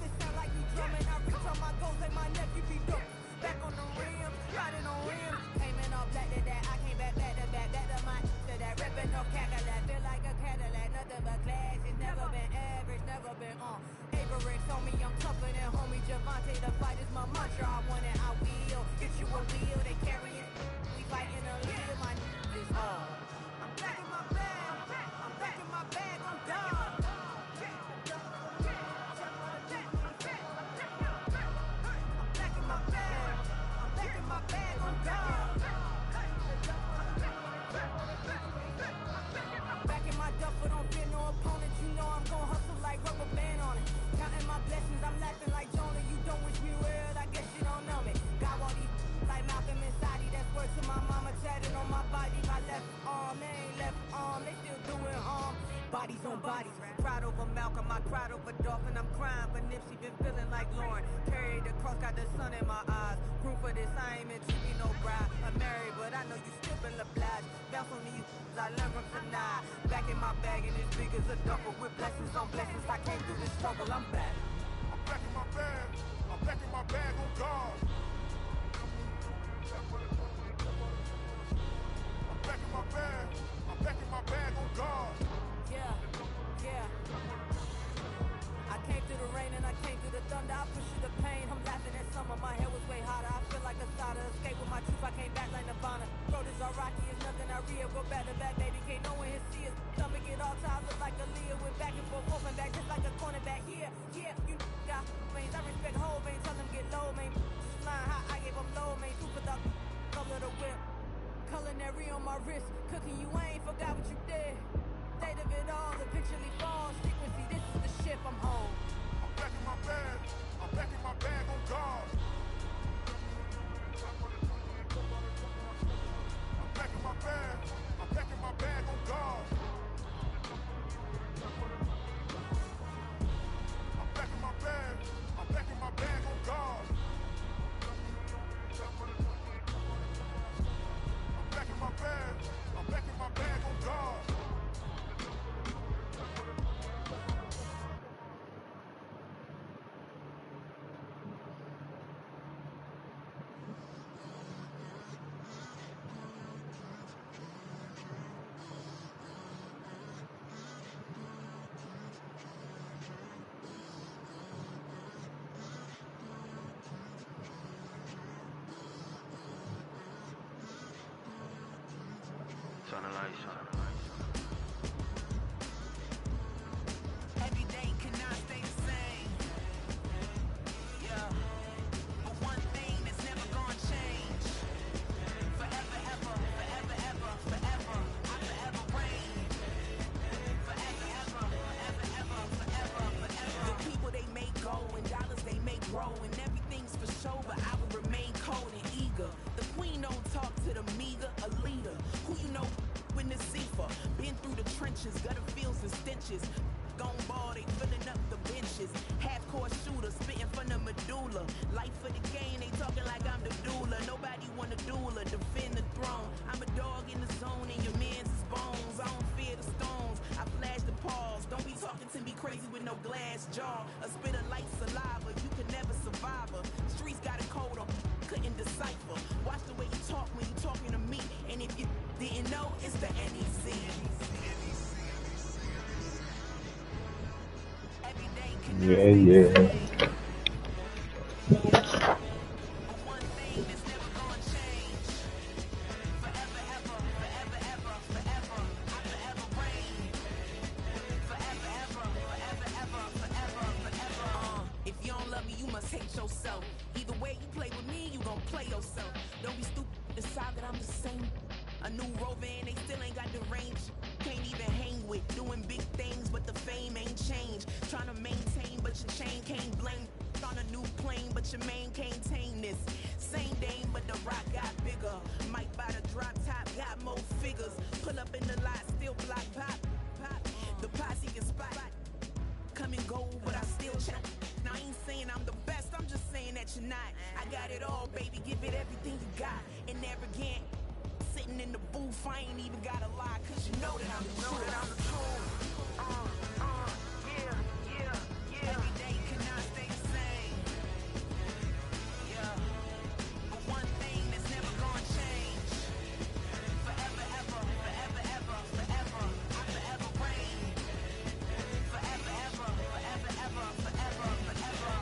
This sound like you drumming. I reach on my goals like my nephew be dope. Back on the rim, riding on rim. Came in all black to that, I came back to back to my to that ripping off Cadillac. Feel like a Cadillac, nothing but class. It's never been average, never been on. Averix on me, I'm tougher than homie Javante. The fight is my mantra, I want it, I will. Get you a wheel, they carry it. We fighting a live, my is hard. I'm back in my bag, I'm back in my bag, I'm done. Back in my duffel, don't fear no opponent. You know I'm gon' hustle like rubber band on it. Counting my blessings, I'm laughing like Jonah. You don't wish me well, I guess you don't know me. Got all these like Malcolm and Sadie. That's word to my mama, tatted on my body. My left arm, they ain't left arm, they still doing harm. Bodies on bodies, cried over Malcolm, I cried over Dolphin. I'm crying for Nipsey, been feeling like Lauren. Carried the cross, got the sun in my eyes. Room for this, I ain't meant to be no bride. I'm married, but I know you still been obliged. Bounce on these, I learned from tonight. Back in my bag, and it's big as a duffel. With blessings on blessings, I came through this struggle, I'm back. I'm back in my bag. I'm back in my bag on guard. I'm back in my bag. I'm back in my bag on guard. Yeah, yeah. I came through the rain and I came through the thunder. I push through the pain. I'm laughing at summer. My hair was way hotter. I feel like a starter. Escape with my truth. I came back like Nirvana. Road is all rocky. It's nothing I real. Go back to back, baby. Can't no one here see us. Stomach get all tired. Look like a Leah. Went back and forth and back just like a cornerback. Yeah, yeah. You got veins. I respect whole veins. Tell them get low, man. Flying high. I gave them low, man. Two for the color of the whip. Culinary on my wrist. Cooking you. I ain't forgot what you did. State of it all, eventually falls. Frequency, this is the ship, I'm home. I'm back in my bag. I'm back in my bag on guard. I'm back in my bag. I'm back in my bag on guard. I'm back in my bag. I'm back in my bag on guard. I'm back in my bag. I'm back in my bag on guard. Turn the lights on. Every day cannot stay the same. Yeah. But one thing that's never gonna change. Forever, ever, forever, ever, forever. I forever reign. trenches, gutter fields and stenches. Gone ball, they filling up the benches. Half-court shooter, spitting from the medulla. Life for the game, they talking like I'm the doula. Nobody want a doula, defend the throne. I'm a dog in the zone, and your man's is bones. I don't fear the stones, I flash the paws. Don't be talking to me crazy with no glass jaw. A spit of light saliva, you could never survive her. Streets got a code on, couldn't decipher. Watch the way you talk when you talking to me. And if you didn't know, it's the NEC. Yeah. If you don't love me, you must hate yourself. Either way you play with me, you gon' play yourself. Don't be stupid, decide that I'm the same. A new rover and they still ain't got the range. Can't even hang with, doing big things, but the fame ain't changed. Trying to maintain, but your chain can't blame. On a new plane, but your main can't tame this. Same dame, but the rock got bigger. Might buy the drop top, got more figures. Pull up in the lot, still block pop. The posse can spot. Come and go, but I still check. Now I ain't saying I'm the best, I'm just saying that you're not. I got it all, baby, give it everything you got. And never again, sitting in the booth, I ain't even gotta lie, cause you know that I'm the truth. Every day cannot stay the same. Yeah. But one thing that's never gonna change. Forever, ever, forever, ever, forever. I forever reign. Forever, ever, forever, ever, forever, forever.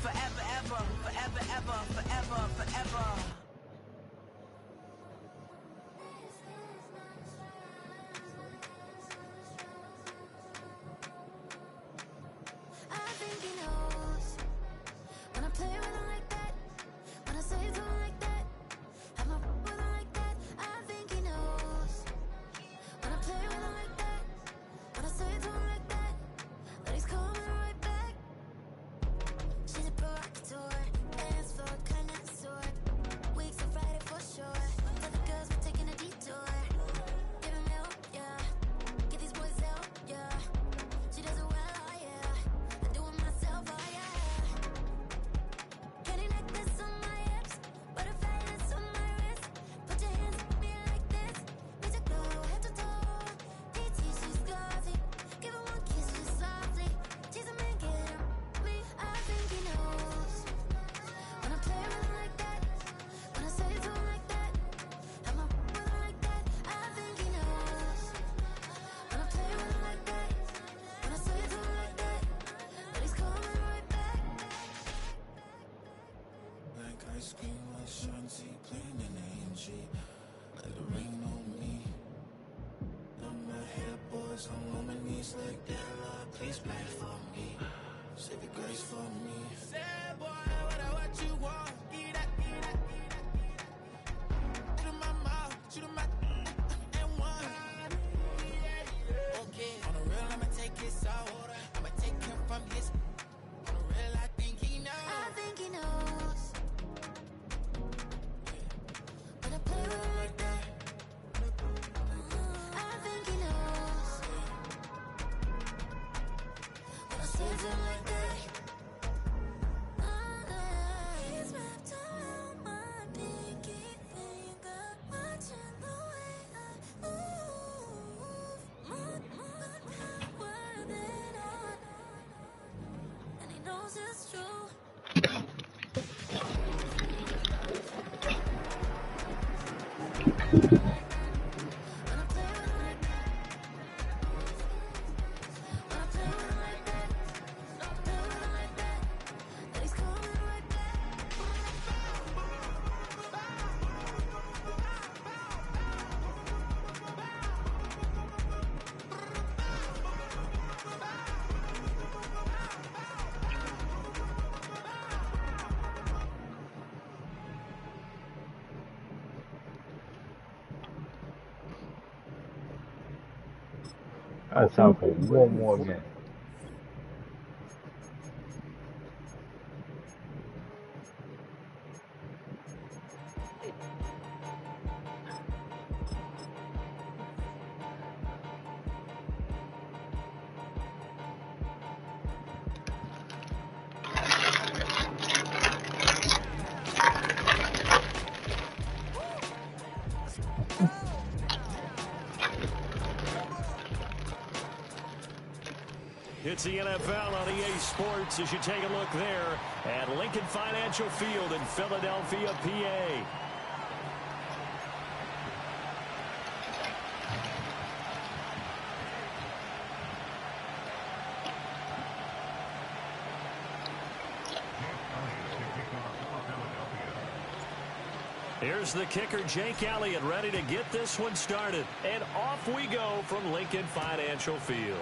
Forever, ever, forever, ever, forever, forever. I think he knows when I play with him like that, when I say to him like that, have my with him like that. I think he knows when I play with him like that, when I say to him like that, that he's coming right back. She's a provocateur, dance floor connoisseur. Weeks of Friday for sure. Tell the girls we're taking a detour. Give him help, yeah. Get these boys help, yeah. She does it well, oh yeah. I do it myself, oh yeah. Candy necklace on my hips, butterflies on my wrist. Put your hands on me like this, makes it glow head to toe. DT, she's glossy. Give her one kiss just softly. She's a man, get her me. I think he knows when I play with him like that, when I say to him like that, have my with him like that. I think he knows when I play with him like that, when I say to him like that, that he's coming right back. Like ice cream with Shanti, playing in AMG. Let it rain on me. Now my hair boys, I'm on my knees like that. Lord, please pray for me. Save your grace for me. Say, boy, what you want? Get that, get that, get that. Shoot in my mouth, shoot in my and one. Okay, on the real, I'ma take his out. I'ma take him from his. On the real, I think he knows. I think he knows when I play with him like that. I think he knows when I say to him like that. He's wrapped around my pinky finger, watching the way I move. More power than on, and he knows it's true. When I play with him like that, when I play with him like that, play with him like that, that he's coming right back. That's time for one more minute. It's the NFL on EA Sports as you take a look there at Lincoln Financial Field in Philadelphia, PA. Here's the kicker, Jake Elliott, ready to get this one started. And off we go from Lincoln Financial Field.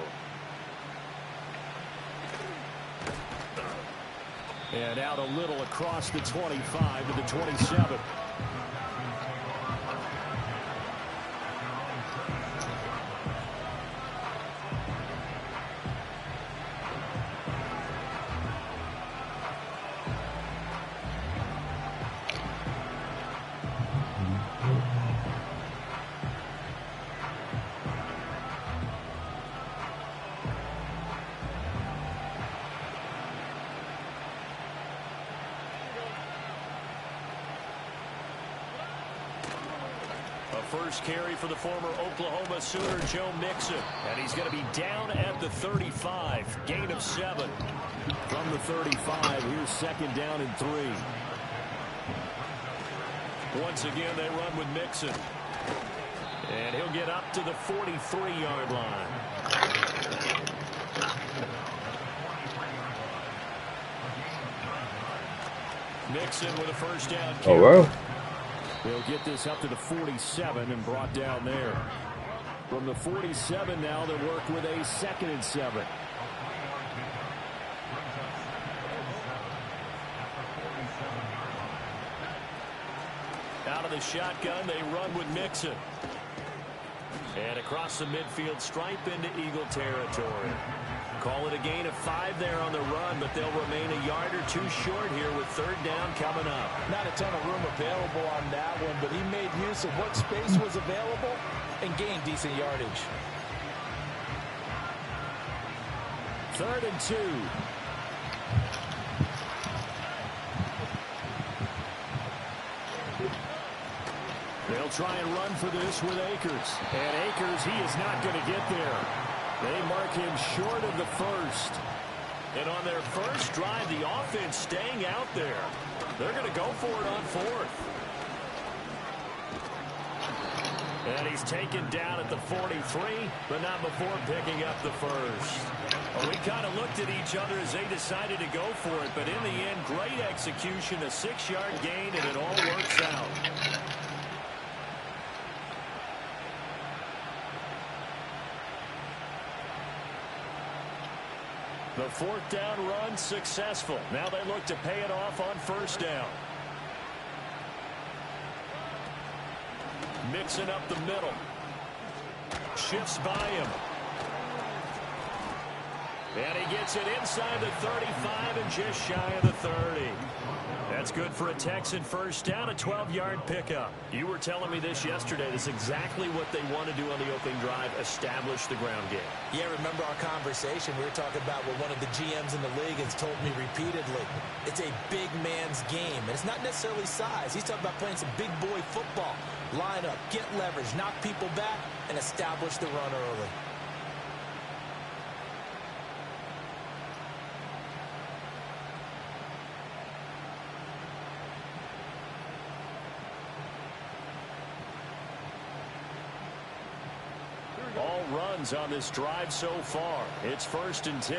And out a little across the 25 to the 27. First carry for the former Oklahoma Sooner, Joe Mixon. And he's going to be down at the 35. Gain of 7. From the 35, here's second down and 3. Once again, they run with Mixon. And he'll get up to the 43-yard line. Mixon with a first down carry. Oh, well. They'll get this up to the 47 and brought down there. From the 47 now, they work with a 2nd and 7. Out of the shotgun, they run with Mixon. And across the midfield stripe into Eagle territory. Call it a gain of 5 there on the run, but they'll remain a yard or 2 short here with third down coming up. Not a ton of room available on that one, but he made use of what space was available and gained decent yardage. 3rd and 2. They'll try and run for this with Akers. And Akers, he is not going to get there. They mark him short of the first. And on their first drive, the offense staying out there. They're going to go for it on 4th. And he's taken down at the 43, but not before picking up the first. Well, we kind of looked at each other as they decided to go for it, but in the end, great execution, a 6-yard gain, and it all works out. The 4th down run successful. Now they look to pay it off on 1st down. Mixing up the middle. Shifts by him. And he gets it inside the 35 and just shy of the 30. That's good for a Texan first down, a 12-yard pickup. You were telling me this yesterday. This is exactly what they want to do on the opening drive, establish the ground game. Yeah, remember our conversation. We were talking about what one of the GMs in the league has told me repeatedly. It's a big man's game, and it's not necessarily size. He's talking about playing some big boy football. Line up, get leverage, knock people back, and establish the run early. All runs on this drive so far. It's 1st and 10.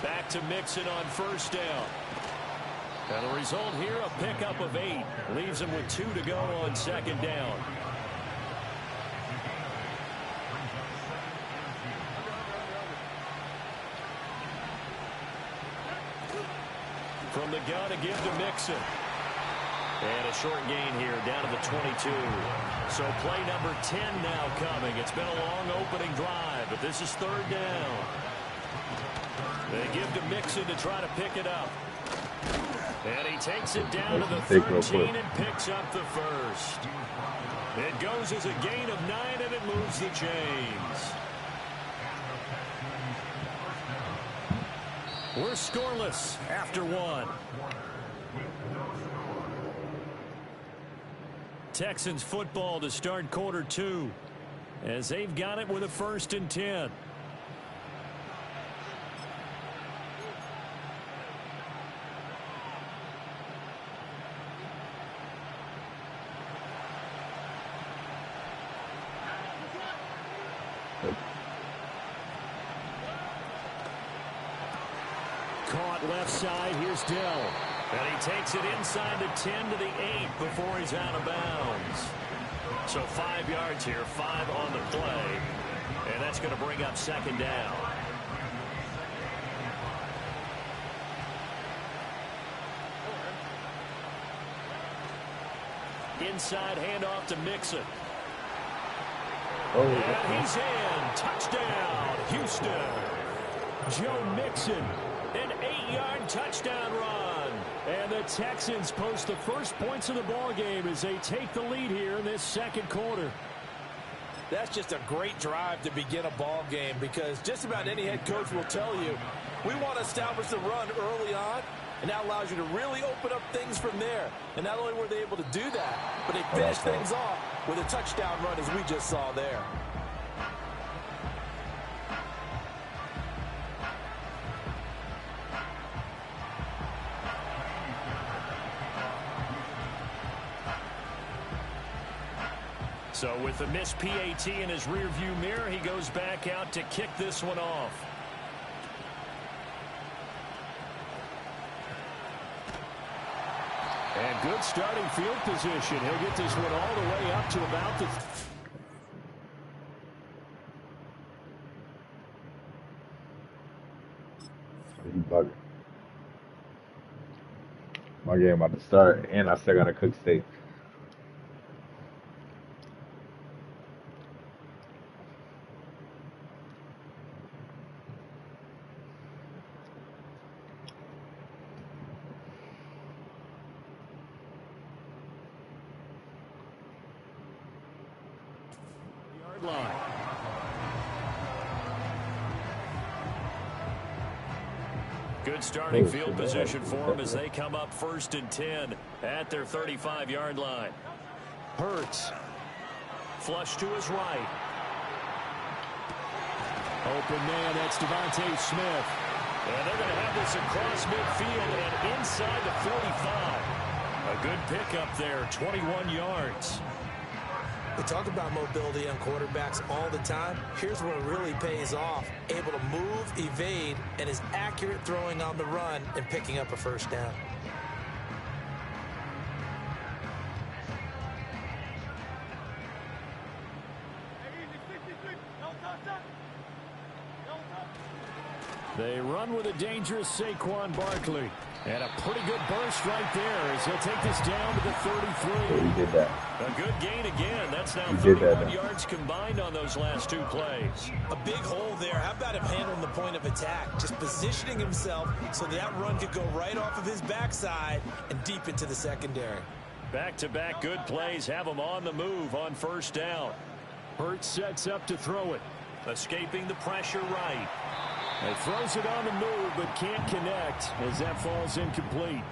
Back to Mixon on 1st down. And the result here, a pickup of 8. Leaves him with 2 to go on 2nd down. From the gun to give to Mixon. And a short gain here down to the 22. So play number 10 now coming. It's been a long opening drive, but this is third down. They give to Mixon to try to pick it up. And he takes it down to the 13 and picks up the first. It goes as a gain of 9, and it moves the chains. We're scoreless after 1. Texans football to start quarter 2 as they've got it with a 1st and 10. Caught left side. Here's Dell. And he takes it inside the 10 to the 8 before he's out of bounds. So 5 yards here, 5 on the play. And that's going to bring up 2nd down. Inside handoff to Mixon. And he's in. Touchdown, Houston. Joe Mixon, an 8-yard touchdown run. And the Texans post the first points of the ball game as they take the lead here in this 2nd quarter. That's just a great drive to begin a ball game, because just about any head coach will tell you, we want to establish the run early on, and that allows you to really open up things from there. And not only were they able to do that, but they finished things off with a touchdown run, as we just saw there. So with the missed PAT in his rearview mirror, he goes back out to kick this one off. And good starting field position. He'll get this one all the way up to about the... He bugging. My game about to start, and I still gotta cook steak. Line. Good starting field position for them as they come up 1st and 10 at their 35-yard line. Hurts. Flush to his right. Open man, that's Devontae Smith. And they're going to have this across midfield and inside the 45. A good pickup there, 21 yards. We talk about mobility on quarterbacks all the time. Here's where it really pays off. Able to move, evade, and is accurate throwing on the run and picking up a 1st down. They run with a dangerous Saquon Barkley. And a pretty good burst right there as he'll take this down to the 33. Yeah, he did that. A good gain again. That's now 31 yards combined on those last 2 plays. A big hole there. How about him handling the point of attack? Just positioning himself so that run could go right off of his backside and deep into the secondary. Back-to-back good plays have him on the move on 1st down. Hurts sets up to throw it. Escaping the pressure right. He throws it on the move, but can't connect as that falls incomplete.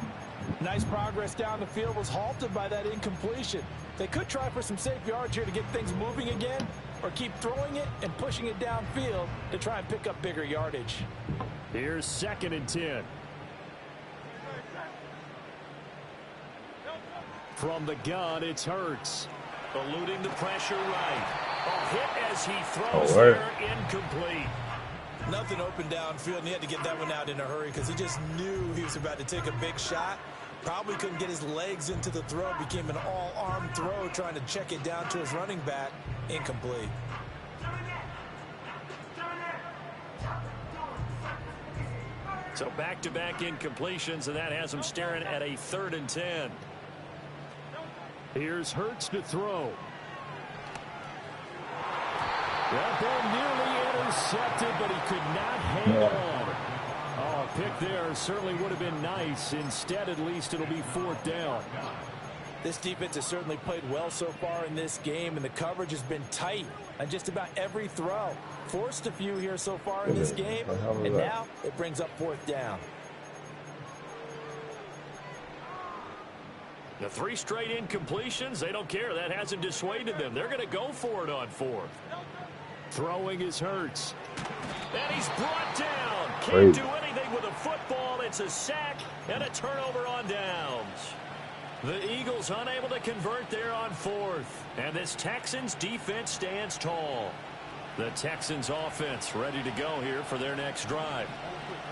Nice progress down the field, was halted by that incompletion. They could try for some safe yards here to get things moving again, or keep throwing it and pushing it downfield to try and pick up bigger yardage. Here's 2nd and 10. From the gun, it's Hurts. Eluding the pressure right. A hit as he throws there, incomplete. Nothing open downfield, and he had to get that one out in a hurry because he just knew he was about to take a big shot. Probably couldn't get his legs into the throw. Became an all-arm throw, trying to check it down to his running back. Incomplete. So back-to-back incompletions, and that has him staring at a 3rd and 10. Here's Hurts to throw. That ball nearly intercepted, but he could not hang on. Oh, a pick there certainly would have been nice. Instead, at least it'll be 4th down. This defense has certainly played well so far in this game, and the coverage has been tight on just about every throw. Forced a few here so far in this game, and now it brings up 4th down. The 3 straight incompletions, they don't care. That hasn't dissuaded them. They're going to go for it on 4th. Throwing is Hurts. And he's brought down. Can't do anything with a football. It's a sack and a turnover on downs. The Eagles unable to convert there on 4th. And this Texans defense stands tall. The Texans offense ready to go here for their next drive.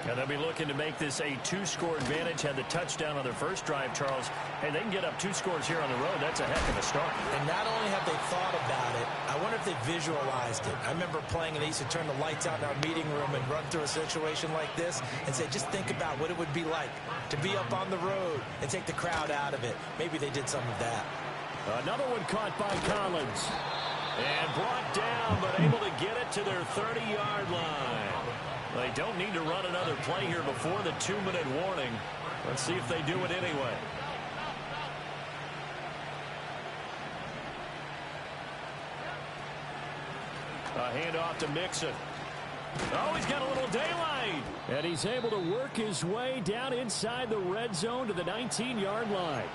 And they'll be looking to make this a 2-score advantage. Had the touchdown on their first drive, Charles. Hey, they can get up 2 scores here on the road. That's a heck of a start. And not only have they thought about it, I wonder if they visualized it. I remember playing and they used to turn the lights out in our meeting room and run through a situation like this and say, just think about what it would be like to be up on the road and take the crowd out of it. Maybe they did some of that. Another one caught by Collins. And brought down, but able to get it to their 30-yard line. They don't need to run another play here before the 2-minute warning. Let's see if they do it anyway. A handoff to Mixon. Oh, he's got a little daylight. And he's able to work his way down inside the red zone to the 19-yard line.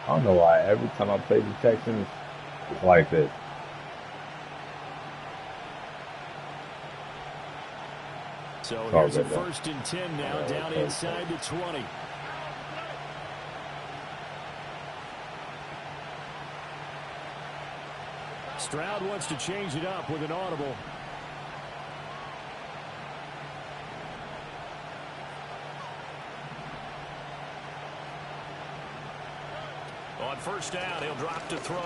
I don't know why every time I play the Texans, it's like this. So here's a 1st and 10 now down inside the 20. Stroud wants to change it up with an audible. On 1st down, he'll drop to throw.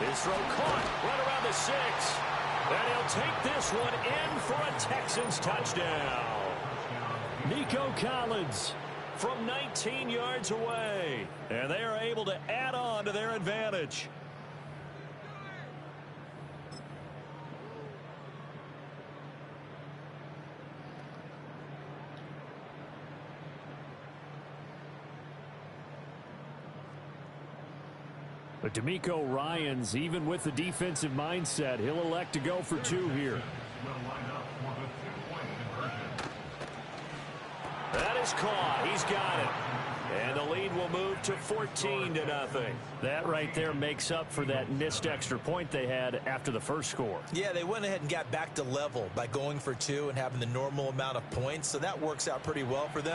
His throw caught right around the 6. And he'll take this one in for a Texans touchdown. Nico Collins from 19 yards away. And they are able to add on to their advantage. But D'Amico Ryans, even with the defensive mindset, he'll elect to go for 2 here. That is caught. He's got it. And the lead will move to 14-0. That right there makes up for that missed extra point they had after the first score. Yeah, they went ahead and got back to level by going for 2 and having the normal amount of points, so that works out pretty well for them.